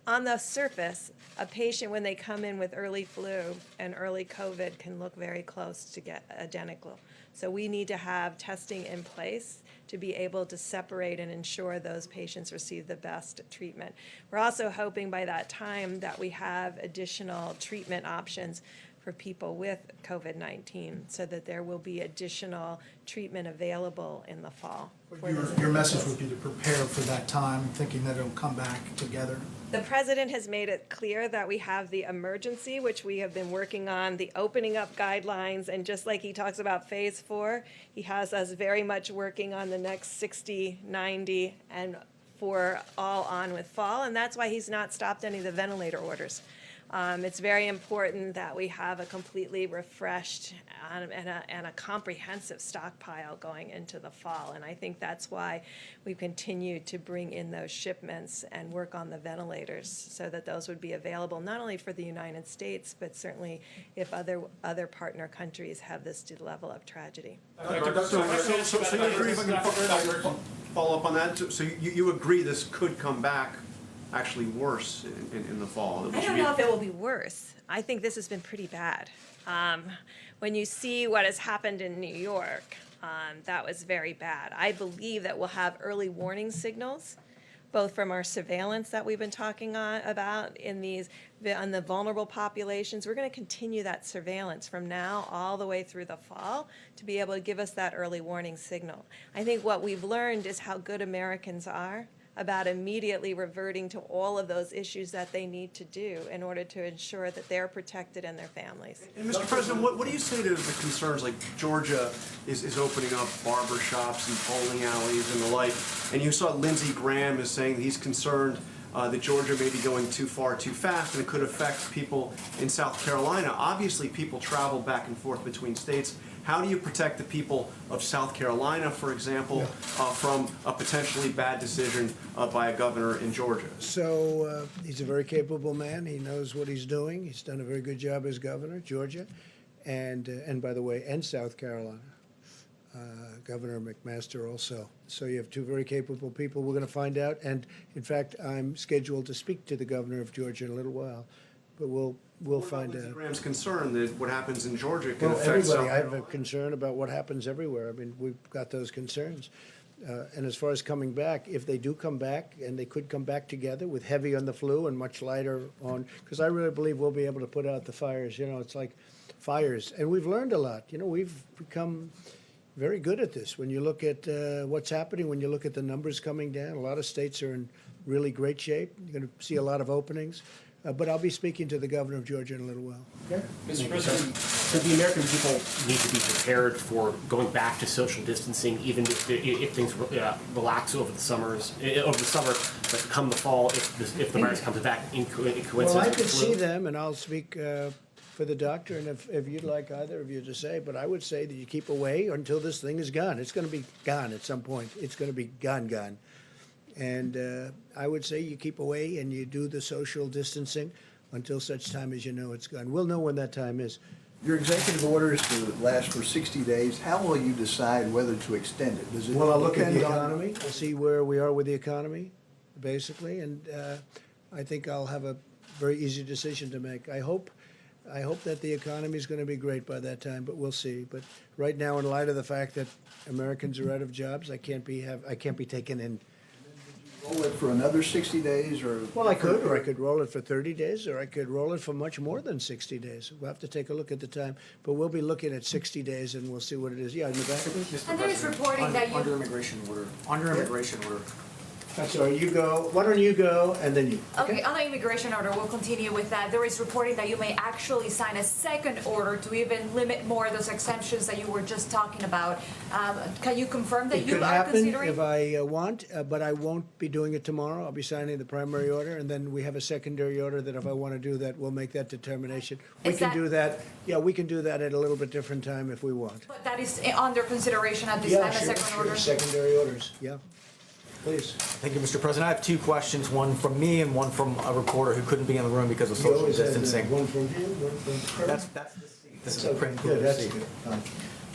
on the surface, a patient when they come in with early flu and early COVID can look very close to get identical. So we need to have testing in place to be able to separate and ensure those patients receive the best treatment. We're also hoping by that time that we have additional treatment options for people with COVID-19 so that there will be additional treatment available in the fall. Your message would be to prepare for that time, thinking that it'll come back together. The president has made it clear that we have the emergency, which we have been working on, the opening up guidelines, and just like he talks about phase 4, he has us very much working on the next 60, 90, and for all on with fall, and that's why he's not stopped any of the ventilator orders. It's very important that we have a completely refreshed and a comprehensive stockpile going into the fall. And I think that's why we've continued to bring in those shipments and work on the ventilators so that those would be available not only for the United States, but certainly if other partner countries have this level of tragedy. So you agree, if I can follow up on that? So you agree this could come back actually worse in the fall? I don't know if it will be worse. I think this has been pretty bad. When you see what has happened in New York, that was very bad. I believe that we'll have early warning signals, both from our surveillance that we've been talking about on the vulnerable populations. We're going to continue that surveillance from now all the way through the fall to be able to give us that early warning signal. I think what we've learned is how good Americans are about immediately reverting to all of those issues that they need to do in order to ensure that they're protected and their families. And Mr. President, what do you say to the concerns like Georgia is opening up barber shops and bowling alleys and the like, and you saw Lindsey Graham is saying he's concerned that Georgia may be going too far too fast and it could affect people in South Carolina. Obviously, people travel back and forth between states. How do you protect the people of South Carolina, for example, from a potentially bad decision by a governor in Georgia? So he's a very capable man. He knows what he's doing. He's done a very good job as governor, Georgia, and by the way, and South Carolina. Governor McMaster also. So you have two very capable people. We're going to find out. And in fact, I'm scheduled to speak to the governor of Georgia in a little while. but we'll find out. Graham's concern that what happens in Georgia can Well, affect South everybody, I have a Carolina. concern about what happens everywhere. I mean, we've got those concerns. And as far as coming back, if they do come back, and they could come back together with heavy on the flu and much lighter on, because I really believe we'll be able to put out the fires. You know, it's like fires. And we've learned a lot. You know, we've become very good at this. When you look at what's happening, when you look at the numbers coming down, a lot of states are in really great shape. You're going to see a lot of openings. But I'll be speaking to the governor of Georgia in a little while. Okay? Mr. President, so the American people need to be prepared for going back to social distancing, even if things relax over the summer, but come the fall, if the virus comes back in coincidence Well, I with could the flu? see them, and I'll speak for the doctor, and if you'd like either of you to say, but I would say that you keep away until this thing is gone. It's going to be gone at some point. It's going to be gone. And I would say you keep away and you do the social distancing until such time as you know it's gone. We'll know when that time is. Your executive order is to last for 60 days. How will you decide whether to extend it? Does it Well, I'll look at the depend on- economy. I'll see where we are with the economy, basically, and I think I'll have a very easy decision to make. I hope that the economy is going to be great by that time, but we'll see. But right now, in light of the fact that Americans are out of jobs, I can't be taken in. Roll it for another 60 days or? Well, I could roll it for 30 days, or I could roll it for much more than 60 days. We'll have to take a look at the time, but we'll be looking at 60 days, and we'll see what it is. Yeah, in the back. And there is reporting that you. Under immigration order. I'm sorry, you go. Why don't you go, and then you. Okay, on the immigration order, we'll continue with that. There is reporting that you may actually sign a second order to even limit more of those exemptions that you were just talking about. Can you confirm that It you could are happen considering? if I want, but I won't be doing it tomorrow. I'll be signing the primary order, and then we have a secondary order that if I want to do that, we'll make that determination. We Is can that- do that. Yeah, we can do that at a little bit different time if we want. But that is under consideration at this Yeah, time, a sure, second order? secondary orders, yeah. Please. Thank you, Mr. President. I have two questions, one from me and one from a reporter who couldn't be in the room because of You social always have distancing. one from him, one from. That's the seat. This is a Okay, print good, that's seat. good.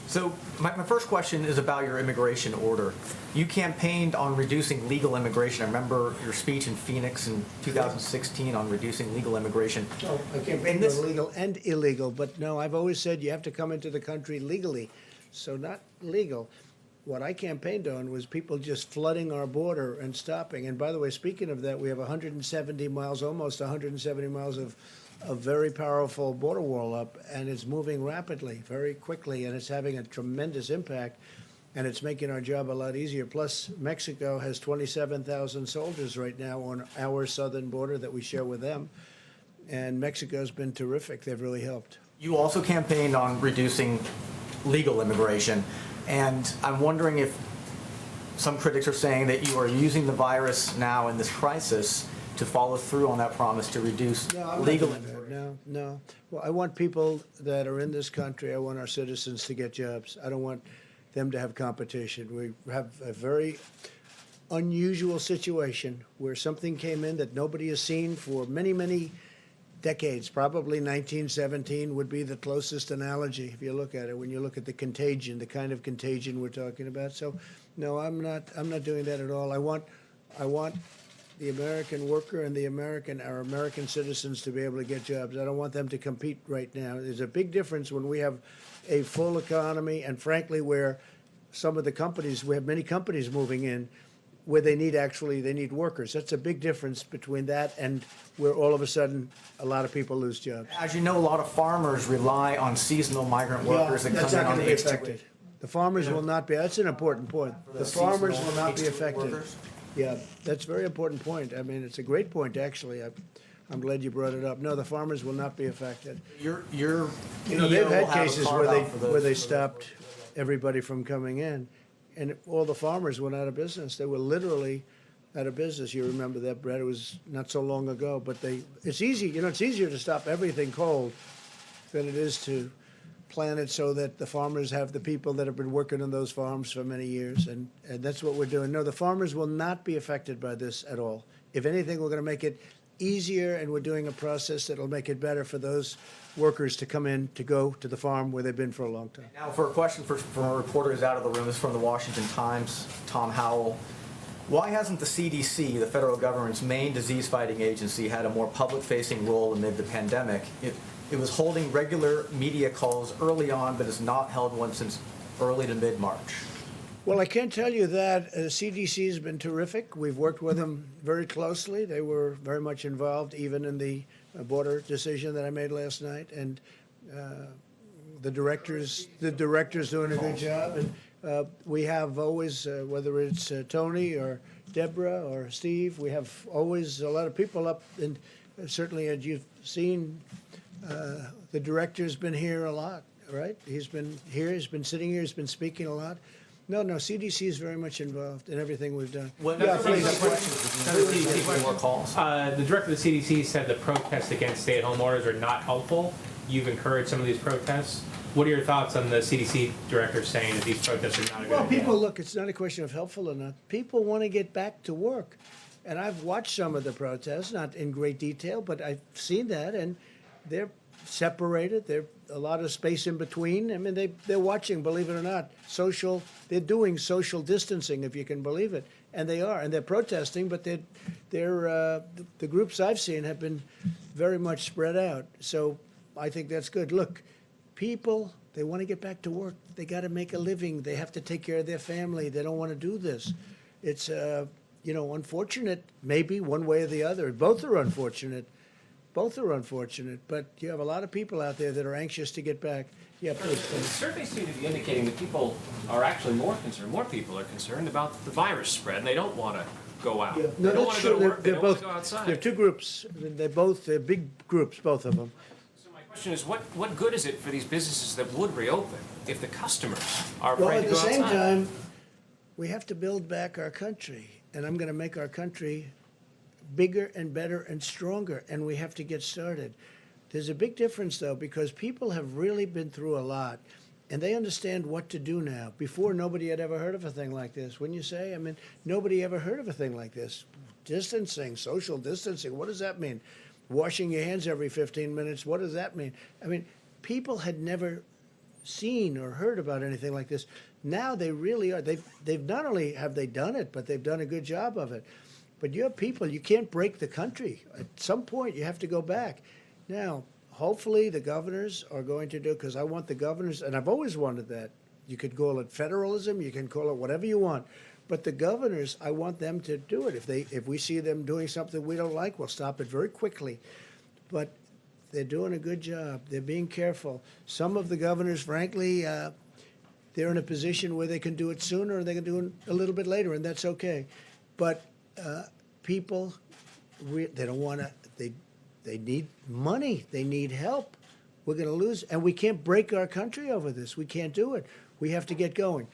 So my first question is about your immigration order. You campaigned on reducing legal immigration. I remember your speech in Phoenix in 2016 on reducing legal immigration. No, I campaigned on legal and illegal, but no, I've always said you have to come into the country legally, so not legal. What I campaigned on was people just flooding our border and stopping. And by the way, speaking of that, we have 170 miles, almost 170 miles of very powerful border wall up, and it's moving rapidly, very quickly, and it's having a tremendous impact, and it's making our job a lot easier. Plus, Mexico has 27,000 soldiers right now on our southern border that we share with them, and Mexico's been terrific. They've really helped. You also campaigned on reducing legal immigration. And I'm wondering if some critics are saying that you are using the virus now in this crisis to follow through on that promise to reduce legal immigration. No. Well, I want people that are in this country, I want our citizens to get jobs. I don't want them to have competition. We have a very unusual situation where something came in that nobody has seen for many, many decades. Probably 1917 would be the closest analogy if you look at it, when you look at the contagion, the kind of contagion we're talking about. So, no, I'm not doing that at all. I want the American worker and our American citizens to be able to get jobs. I don't want them to compete right now. There's a big difference when we have a full economy, and frankly, where some of the companies, we have many companies moving in, where they need workers. That's a big difference between that and where all of a sudden a lot of people lose jobs. As you know, a lot of farmers rely on seasonal migrant workers that That's come in not on going the to be affected. The farmers will not be, that's an important point. The farmers will not be affected. Yeah, that's a very important point. I mean, it's a great point, actually. I'm glad you brought it up. No, the farmers will not be affected. Your They've had cases where they stopped everybody from coming in, and all the farmers went out of business. They were literally out of business. You remember that, Brett? It was not so long ago. But it's easy. It's easier to stop everything cold than it is to plan it so that the farmers have the people that have been working on those farms for many years, and that's what we're doing. No, the farmers will not be affected by this at all. If anything, we're going to make it easier, and we're doing a process that will make it better for those workers to come in, to go to the farm where they've been for a long time. Now, for a question from a reporter who's out of the room, this is from the Washington Times, Tom Howell. Why hasn't the CDC, the federal government's main disease-fighting agency, had a more public-facing role amid the pandemic? It was holding regular media calls early on, but has not held one since early to mid-March. Well, I can tell you that CDC has been terrific. We've worked with them very closely. They were very much involved, even in the border decision that I made last night. And the director's doing a good job. And we have always, whether it's Tony or Deborah or Steve, we have always a lot of people up. And certainly, as you've seen, the director's been here a lot, right? He's been here, he's been sitting here, he's been speaking a lot. No, CDC is very much involved in everything we've done. Well, Yeah, please. More calls. The director of the CDC said the protests against stay-at-home orders are not helpful. You've encouraged some of these protests. What are your thoughts on the CDC director saying that these protests are not a good idea? People, look, it's not a question of helpful or not. People want to get back to work. And I've watched some of the protests, not in great detail, but I've seen that, and they're separated. There's a lot of space in between. I mean, they're watching, believe it or not, they're doing social distancing, if you can believe it. And they are, and they're protesting, but the groups I've seen have been very much spread out. So I think that's good. Look, people, they want to get back to work. They got to make a living. They have to take care of their family. They don't want to do this. It's, unfortunate, maybe one way or the other. Both are unfortunate. Both are unfortunate, but you have a lot of people out there that are anxious to get back. Yeah, please. Surveys seem to be indicating that people are actually more concerned, more people are concerned about the virus spread, and they don't want to go out. Yeah. They No, don't want that's to go to true. work, they don't want to go outside. They're two groups. They're big groups, both of them. So my question is, what good is it for these businesses that would reopen if the customers are Well, afraid at to the go outside? same time, we have to build back our country, and I'm going to make our country bigger and better and stronger, and we have to get started. There's a big difference, though, because people have really been through a lot, and they understand what to do now. Before, nobody had ever heard of a thing like this. Wouldn't you say? I mean, nobody ever heard of a thing like this. Distancing, social distancing, what does that mean? Washing your hands every 15 minutes, what does that mean? I mean, people had never seen or heard about anything like this. Now they really are. They've not only have they done it, but they've done a good job of it. But you have people, you can't break the country. At some point, you have to go back. Now, hopefully the governors are going to do, because I want the governors, and I've always wanted that. You could call it federalism, you can call it whatever you want. But the governors, I want them to do it. If we see them doing something we don't like, we'll stop it very quickly. But they're doing a good job. They're being careful. Some of the governors, frankly, they're in a position where they can do it sooner or they can do it a little bit later, and that's okay. But people, they don't want to, they need money. They need help. We're going to lose, and we can't break our country over this. We can't do it. We have to get going.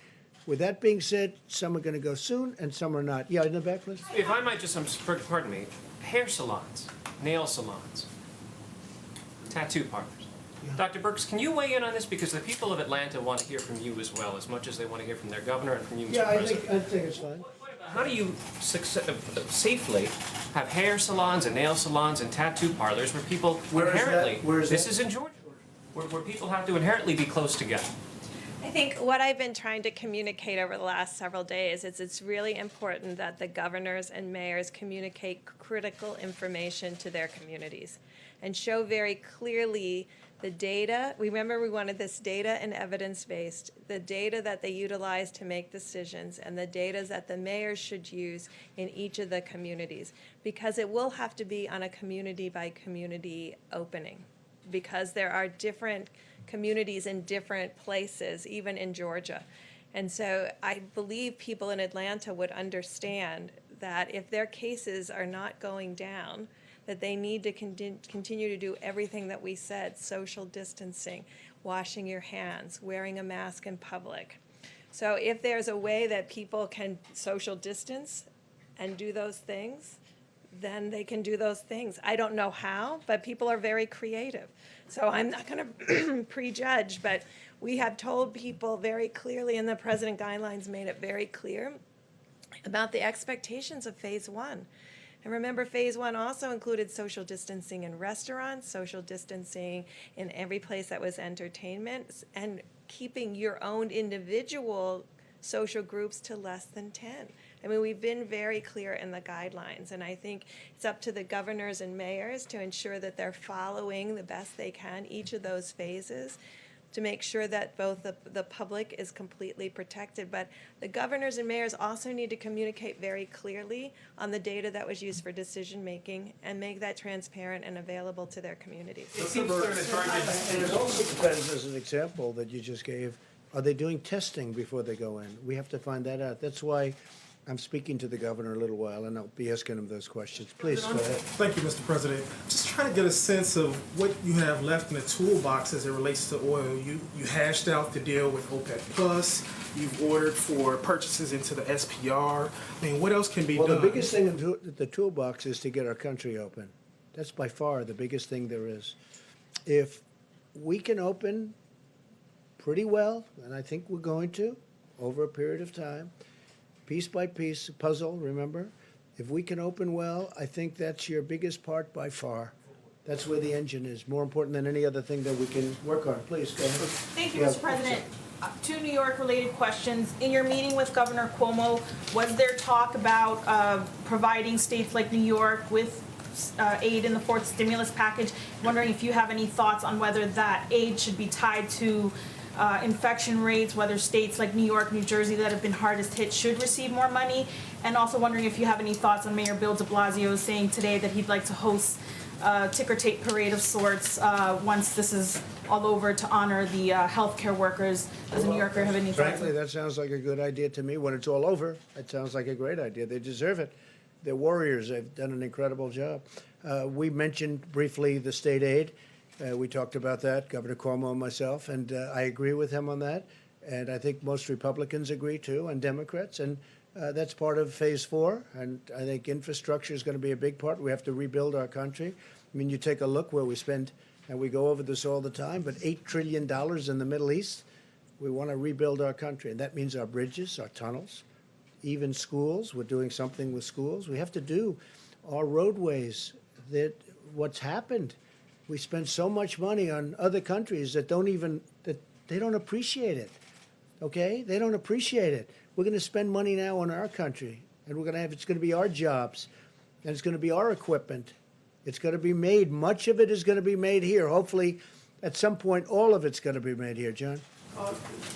With that being said, some are going to go soon and some are not. Yeah, in the back, please. If I might just, pardon me, hair salons, nail salons, tattoo parlors. Yeah. Dr. Birx, can you weigh in on this? Because the people of Atlanta want to hear from you as well, as much as they want to hear from their governor and from you, Mr. President. I think it's fine. How do you safely have hair salons and nail salons and tattoo parlors where people this is in Georgia, where people have to inherently be close together? I think what I've been trying to communicate over the last several days is it's really important that the governors and mayors communicate critical information to their communities and show very clearly the data. Remember, we wanted this data and evidence-based, the data that they utilize to make decisions and the data that the mayors should use in each of the communities, because it will have to be on a community-by-community opening, because there are different communities in different places, even in Georgia. And so I believe people in Atlanta would understand that if their cases are not going down, that they need to continue to do everything that we said: social distancing, washing your hands, wearing a mask in public. So if there's a way that people can social distance and do those things, then they can do those things. I don't know how, but people are very creative. So I'm not going to prejudge, but we have told people very clearly, and the President guidelines made it very clear about the expectations of phase one. And remember, phase one also included social distancing in restaurants, social distancing in every place that was entertainment, and keeping your own individual social groups to less than 10. I mean, we've been very clear in the guidelines, and I think it's up to the governors and mayors to ensure that they're following the best they can each of those phases, to make sure that both the public is completely protected. But the governors and mayors also need to communicate very clearly on the data that was used for decision-making and make that transparent and available to their communities. And it also depends, as an example that you just gave, are they doing testing before they go in? We have to find that out. That's why I'm speaking to the governor in a little while, and I'll be asking him those questions. Please, go ahead. Thank you, Mr. President. Just trying to get a sense of what you have left in the toolbox as it relates to oil. You hashed out the deal with OPEC Plus. You've ordered for purchases into the SPR. I mean, what else can be done? Well, the biggest thing in the toolbox is to get our country open. That's by far the biggest thing there is. If we can open pretty well, and I think we're going to, over a period of time, piece by piece, puzzle, remember? If we can open well, I think that's your biggest part by far. That's where the engine is, more important than any other thing that we can work on. Please, go ahead. Thank you, Mr. President. Two New York-related questions. In your meeting with Governor Cuomo, was there talk about providing states like New York with aid in the fourth stimulus package? Wondering if you have any thoughts on whether that aid should be tied to infection rates, whether states like New York, New Jersey that have been hardest hit should receive more money, and also wondering if you have any thoughts on Mayor Bill de Blasio saying today that he'd like to host a ticker tape parade of sorts once this is all over to honor the healthcare workers. Does a New Yorker have any thoughts? Frankly, that sounds like a good idea to me. When it's all over, it sounds like a great idea. They deserve it. They're warriors. They've done an incredible job. We mentioned briefly the state aid. We talked about that, Governor Cuomo and myself, and I agree with him on that. And I think most Republicans agree too, and Democrats. And that's part of phase 4. And I think infrastructure is going to be a big part. We have to rebuild our country. I mean, you take a look where we spend, and we go over this all the time, but $8 trillion in the Middle East. We want to rebuild our country. And that means our bridges, our tunnels, even schools. We're doing something with schools. We have to do our roadways. That what's happened. We spend so much money on other countries that they don't appreciate it. Okay? They don't appreciate it. We're going to spend money now on our country, and it's going to be our jobs, and it's going to be our equipment. It's going to be made. Much of it is going to be made here. Hopefully, at some point, all of it's going to be made here. John?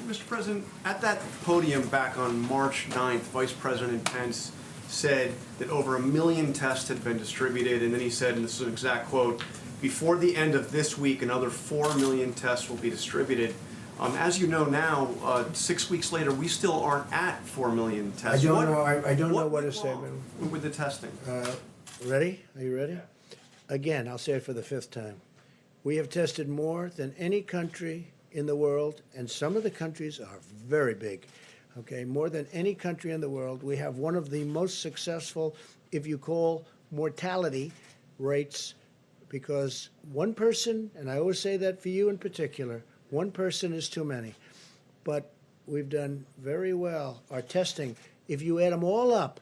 Mr. President, at that podium back on March 9th, Vice President Pence said that over 1 million tests had been distributed, and then he said, and this is an exact quote, before the end of this week, another 4 million tests will be distributed. As you know now, 6 weeks later, we still aren't at 4 million tests. I don't know what to say. With the testing. Ready? Are you ready? Again, I'll say it for the 5th time. We have tested more than any country in the world, and some of the countries are very big. Okay, more than any country in the world. We have one of the most successful, if you call mortality rates, because one person, and I always say that for you in particular, one person is too many. But we've done very well. Our testing, if you add them all up,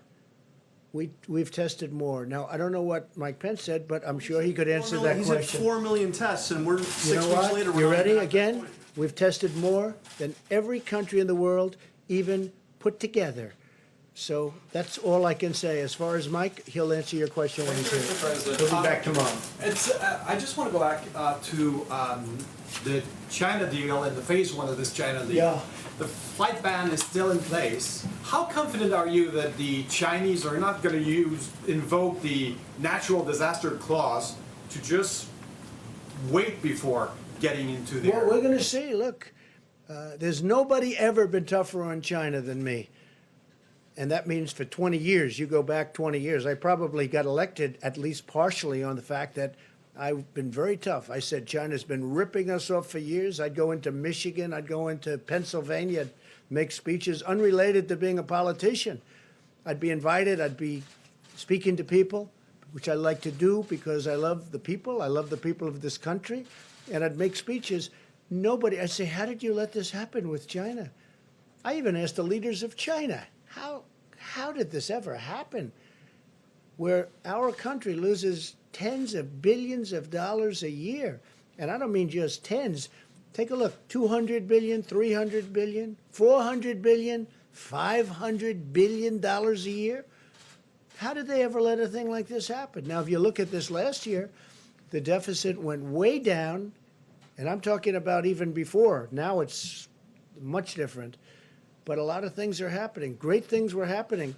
we've tested more. Now, I don't know what Mike Pence said, but I'm sure he could answer that question. He's at 4 million tests, and we're 6 weeks later. You ready? Again, we've tested more than every country in the world, even put together. So that's all I can say. As far as Mike, he'll answer your question when he's here. He'll be back tomorrow. I just want to go back to the China deal and the phase 1 of this China deal. Yeah. The flight ban is still in place. How confident are you that the Chinese are not going to invoke the natural disaster clause to just wait before getting into their... Well, we're going to see. Look, there's nobody ever been tougher on China than me. And that means for 20 years, you go back 20 years, I probably got elected at least partially on the fact that I've been very tough. I said China's been ripping us off for years. I'd go into Michigan, I'd go into Pennsylvania, I'd make speeches unrelated to being a politician. I'd be invited, I'd be speaking to people, which I like to do because I love the people of this country, and I'd make speeches. I'd say, how did you let this happen with China? I even asked the leaders of China, how did this ever happen? Where our country loses tens of billions of dollars a year. And I don't mean just tens. Take a look, 200 billion, 300 billion, 400 billion. $500 billion a year? How did they ever let a thing like this happen? Now, if you look at this last year, the deficit went way down, and I'm talking about even before. Now it's much different. But a lot of things are happening. Great things were happening,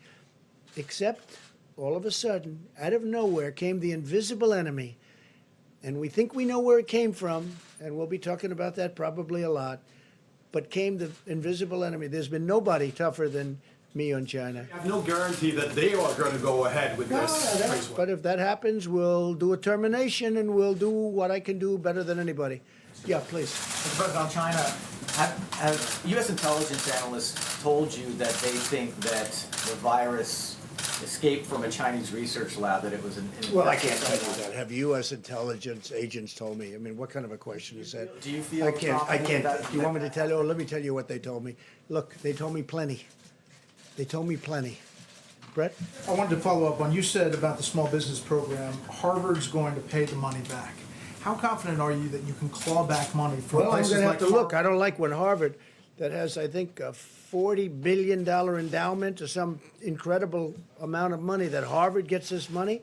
except all of a sudden, out of nowhere, came the invisible enemy. And we think we know where it came from, and we'll be talking about that probably a lot. But came the invisible enemy. There's been nobody tougher than me on China. I have no guarantee that they are going to go ahead with this. But if that happens, we'll do a termination, and we'll do what I can do better than anybody. Yeah, please. Mr. President, on China, have U.S. intelligence analysts told you that they think that the virus escaped from a Chinese research lab, that it was Well, I can't tell you that. Have U.S. intelligence agents told me? I mean, what kind of a question is that? Do you feel I can't. confident that- Do you want me to tell you? Or let me tell you what they told me. Look, they told me plenty. They told me plenty. Brett? I wanted to follow up on, you said about the small business program, Harvard's going to pay the money back. How confident are you that you can claw back money from Well, I'm places going to like have to look. Harvard? I don't like when Harvard, that has, I think, a $40 billion endowment or some incredible amount of money, that Harvard gets this money.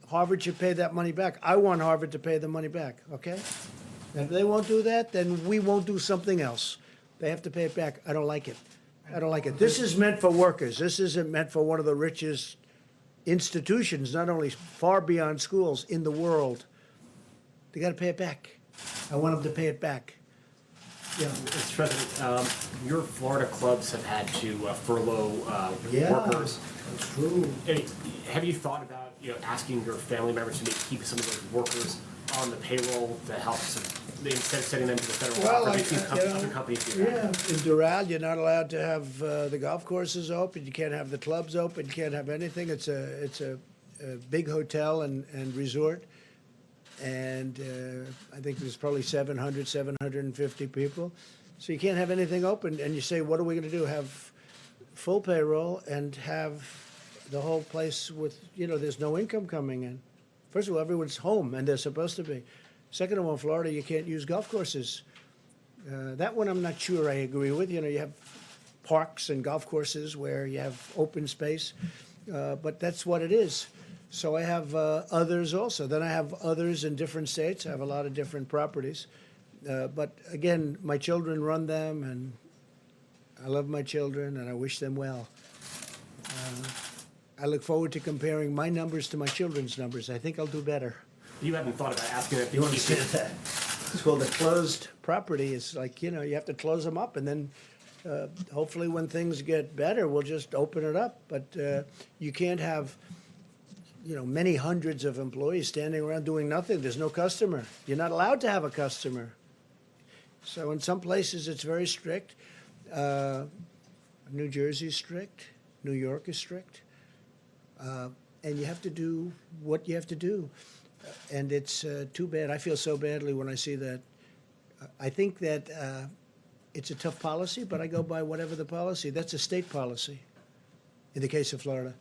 Harvard should pay that money back. I want Harvard to pay the money back, okay? And if they won't do that, then we won't do something else. They have to pay it back. I don't like it. I don't like it. This is meant for workers. This isn't meant for one of the richest institutions, not only far beyond schools, in the world. They got to pay it back. I want them to pay it back. Yeah. Mr. President, your Florida clubs have had to furlough workers. That's true. Have you thought about asking your family members to maybe keep some of those workers on the payroll to help instead of sending them to the federal other companies do that? Yeah, in Doral, you're not allowed to have the golf courses open. You can't have the clubs open. You can't have anything. It's a big hotel and resort. And I think there's probably 750 people. So you can't have anything open. And you say, what are we going to do? Have full payroll and have the whole place with, there's no income coming in. First of all, everyone's home, and they're supposed to be. Second of all, in Florida, you can't use golf courses. That one I'm not sure I agree with. You have parks and golf courses where you have open space, but that's what it is. So I have others also. Then I have others in different states. I have a lot of different properties. But again, my children run them, and I love my children, and I wish them well. I look forward to comparing my numbers to my children's numbers. I think I'll do better. You haven't thought about asking them. You understand that? It's called a closed property. It's like, you have to close them up, and then hopefully when things get better, we'll just open it up. But you can't have many hundreds of employees standing around doing nothing. There's no customer. You're not allowed to have a customer. So in some places it's very strict. New Jersey is strict. New York is strict. And you have to do what you have to do. And it's too bad. I feel so badly when I see that. I think that it's a tough policy, but I go by whatever the policy. That's a state policy in the case of Florida.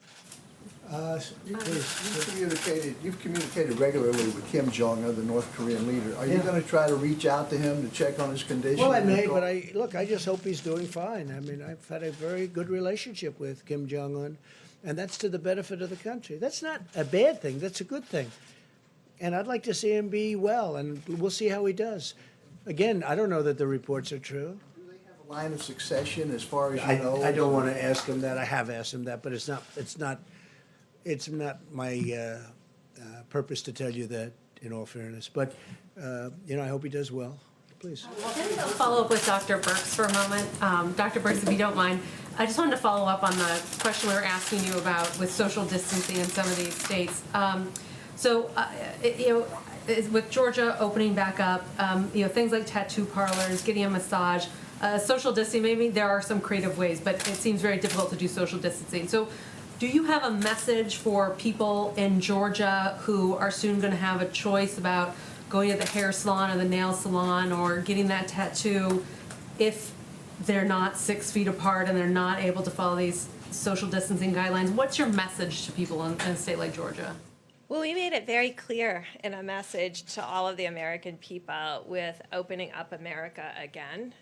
You've communicated regularly with Kim Jong-un, the North Korean leader. Are you going to try to reach out to him to check on his condition? Well, I may, but I just hope he's doing fine. I mean, I've had a very good relationship with Kim Jong-un, and that's to the benefit of the country. That's not a bad thing. That's a good thing. And I'd like to see him be well, and we'll see how he does. Again, I don't know that the reports are true. Do they have a line of succession as far as you know? I don't want to ask him that. I have asked him that, but it's not my purpose to tell you that, in all fairness. But, I hope he does well. Please. I'll follow up with Dr. Birx for a moment. Dr. Birx, if you don't mind, I just wanted to follow up on the question we were asking you about with social distancing in some of these states. With Georgia opening back up, things like tattoo parlors, getting a massage, social distancing, maybe there are some creative ways, but it seems very difficult to do social distancing. So do you have a message for people in Georgia who are soon going to have a choice about going to the hair salon or the nail salon or getting that tattoo if they're not 6 feet apart and they're not able to follow these social distancing guidelines? What's your message to people in a state like Georgia? Well, we made it very clear in a message to all of the American people with opening up America again.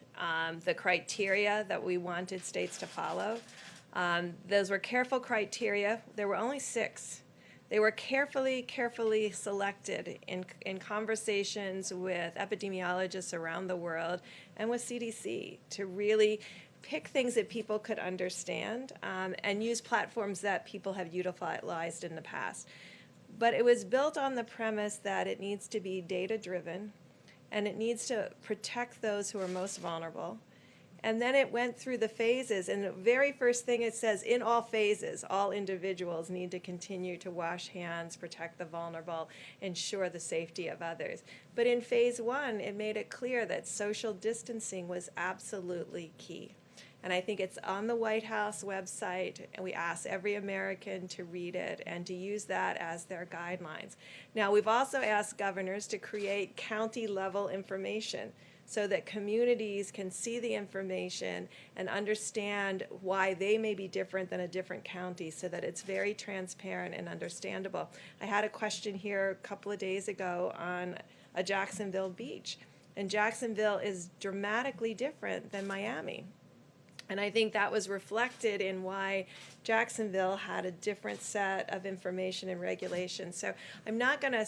the criteria that we wanted states to follow. Those were careful criteria. There were only 6. They were carefully selected in conversations with epidemiologists around the world and with CDC to really pick things that people could understand and use platforms that people have utilized in the past. But it was built on the premise that it needs to be data-driven and it needs to protect those who are most vulnerable. And then it went through the phases, and the very first thing it says, in all phases, all individuals need to continue to wash hands, protect the vulnerable, ensure the safety of others. But in phase 1, it made it clear that social distancing was absolutely key. And I think it's on the White House website, and we ask every American to read it and to use that as their guidelines. Now, we've also asked governors to create county-level information so that communities can see the information and understand why they may be different than a different county, so that it's very transparent and understandable. I had a question here a couple of days ago on a Jacksonville beach, and Jacksonville is dramatically different than Miami. And I think that was reflected in why Jacksonville had a different set of information and regulations. So I'm not going to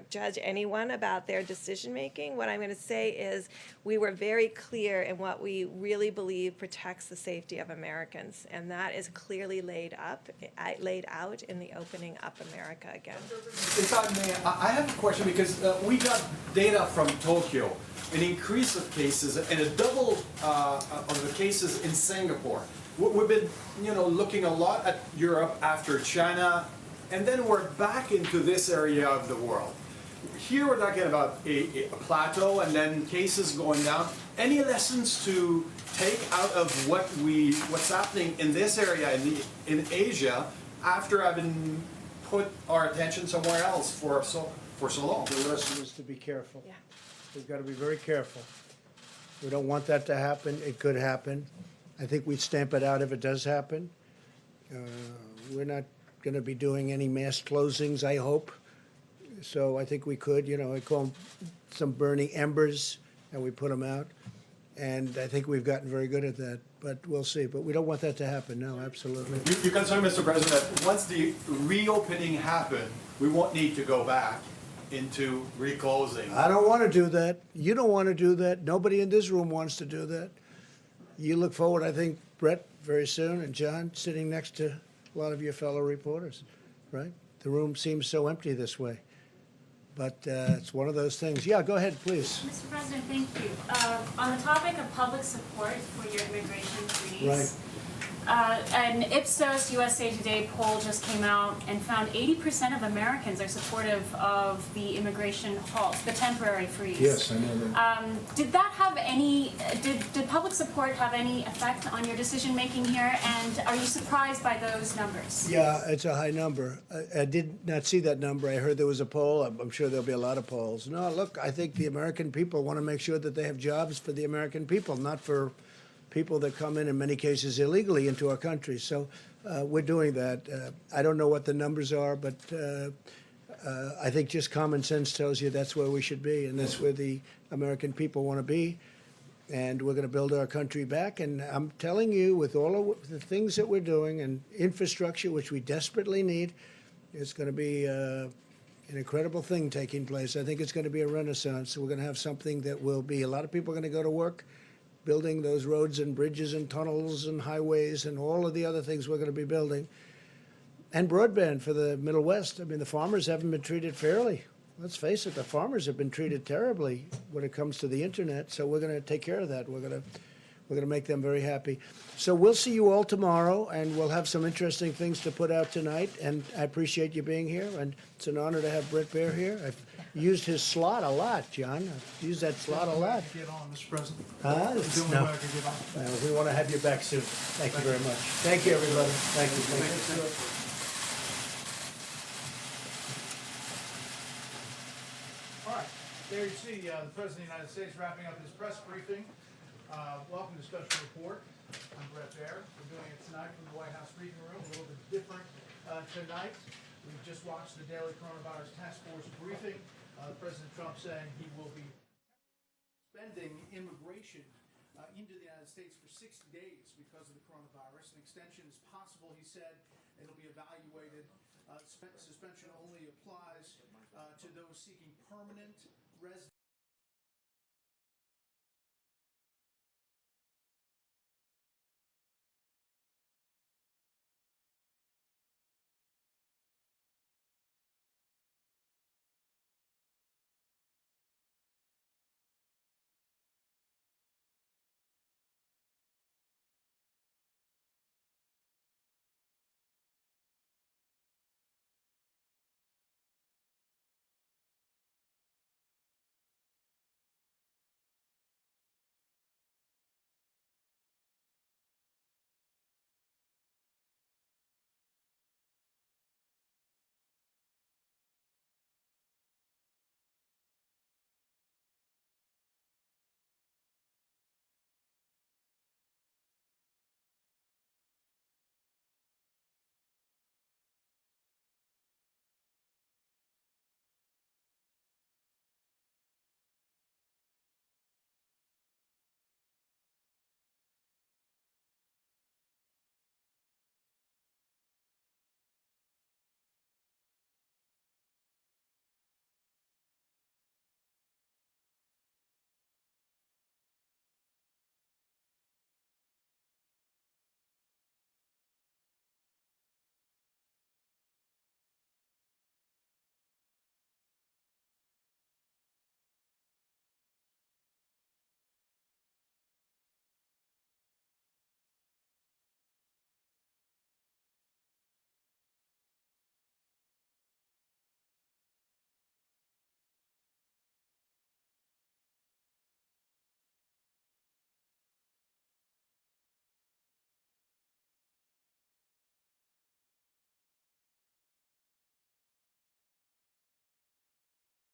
judge anyone about their decision making. What I'm going to say is we were very clear in what we really believe protects the safety of Americans, and that is clearly laid out in the Opening Up America again. If I may, I have a question because we got data from Tokyo, an increase of cases and a double of the cases in Singapore. We've been, looking a lot at Europe after China, and then we're back into this area of the world. Here we're talking about a plateau and then cases going down. Any lessons to take out of what's happening in this area in Asia after having put our attention somewhere else for so long? The lesson is to be careful. Yeah. We've got to be very careful. We don't want that to happen. It could happen. I think we'd stamp it out if it does happen. We're not going to be doing any mass closings, I hope. So I think we could, I call them some burning embers, and we put them out. And I think we've gotten very good at that, but we'll see. But we don't want that to happen, no, absolutely. You concerned, Mr. President, that once the reopening happened, we won't need to go back into reclosing. I don't want to do that. You don't want to do that. Nobody in this room wants to do that. You look forward, I think, Brett, very soon, and John, sitting next to a lot of your fellow reporters, right? The room seems so empty this way. But it's one of those things. Yeah, go ahead, please. Mr. President, thank you. On the topic of public support for your immigration freeze, Right. An Ipsos USA Today poll just came out and found 80% of Americans are supportive of the immigration halt, the temporary freeze. Yes, I know that. Did that have any, did public support have any effect on your decision making here? And are you surprised by those numbers? Yeah, it's a high number. I did not see that number. I heard there was a poll. I'm sure there'll be a lot of polls. No, look, I think the American people want to make sure that they have jobs for the American people, not for people that come in many cases illegally into our country. So we're doing that. I don't know what the numbers are, but I think just common sense tells you that's where we should be, and that's where the American people want to be. And we're going to build our country back. And I'm telling you, with all of the things that we're doing and infrastructure, which we desperately need, it's going to be an incredible thing taking place. I think it's going to be a renaissance. We're going to have something that will be, a lot of people are going to go to work building those roads and bridges and tunnels and highways and all of the other things we're going to be building. And broadband for the Middle West. I mean, the farmers haven't been treated fairly. Let's face it, the farmers have been treated terribly when it comes to the internet. So we're going to take care of that. We're going to make them very happy. So we'll see you all tomorrow, and we'll have some interesting things to put out tonight. And I appreciate you being here, and it's an honor to have Brett Baer here. I've used his slot a lot, John. I've used that slot a lot. Get on, Mr. President. No. We want to have you back soon. Thank you very much. Thank you, everybody. Thank you. Thank you. All right, there you see the President of the United States wrapping up his press briefing. Welcome to Special Report. I'm Brett Baer. We're doing it tonight from the White House briefing room, a little bit different tonight. We've just watched the daily coronavirus task force briefing. President Trump saying he will be suspending immigration into the United States for 60 days because of the coronavirus. An extension is possible, he said. It'll be evaluated. Suspension only applies to those seeking permanent residence.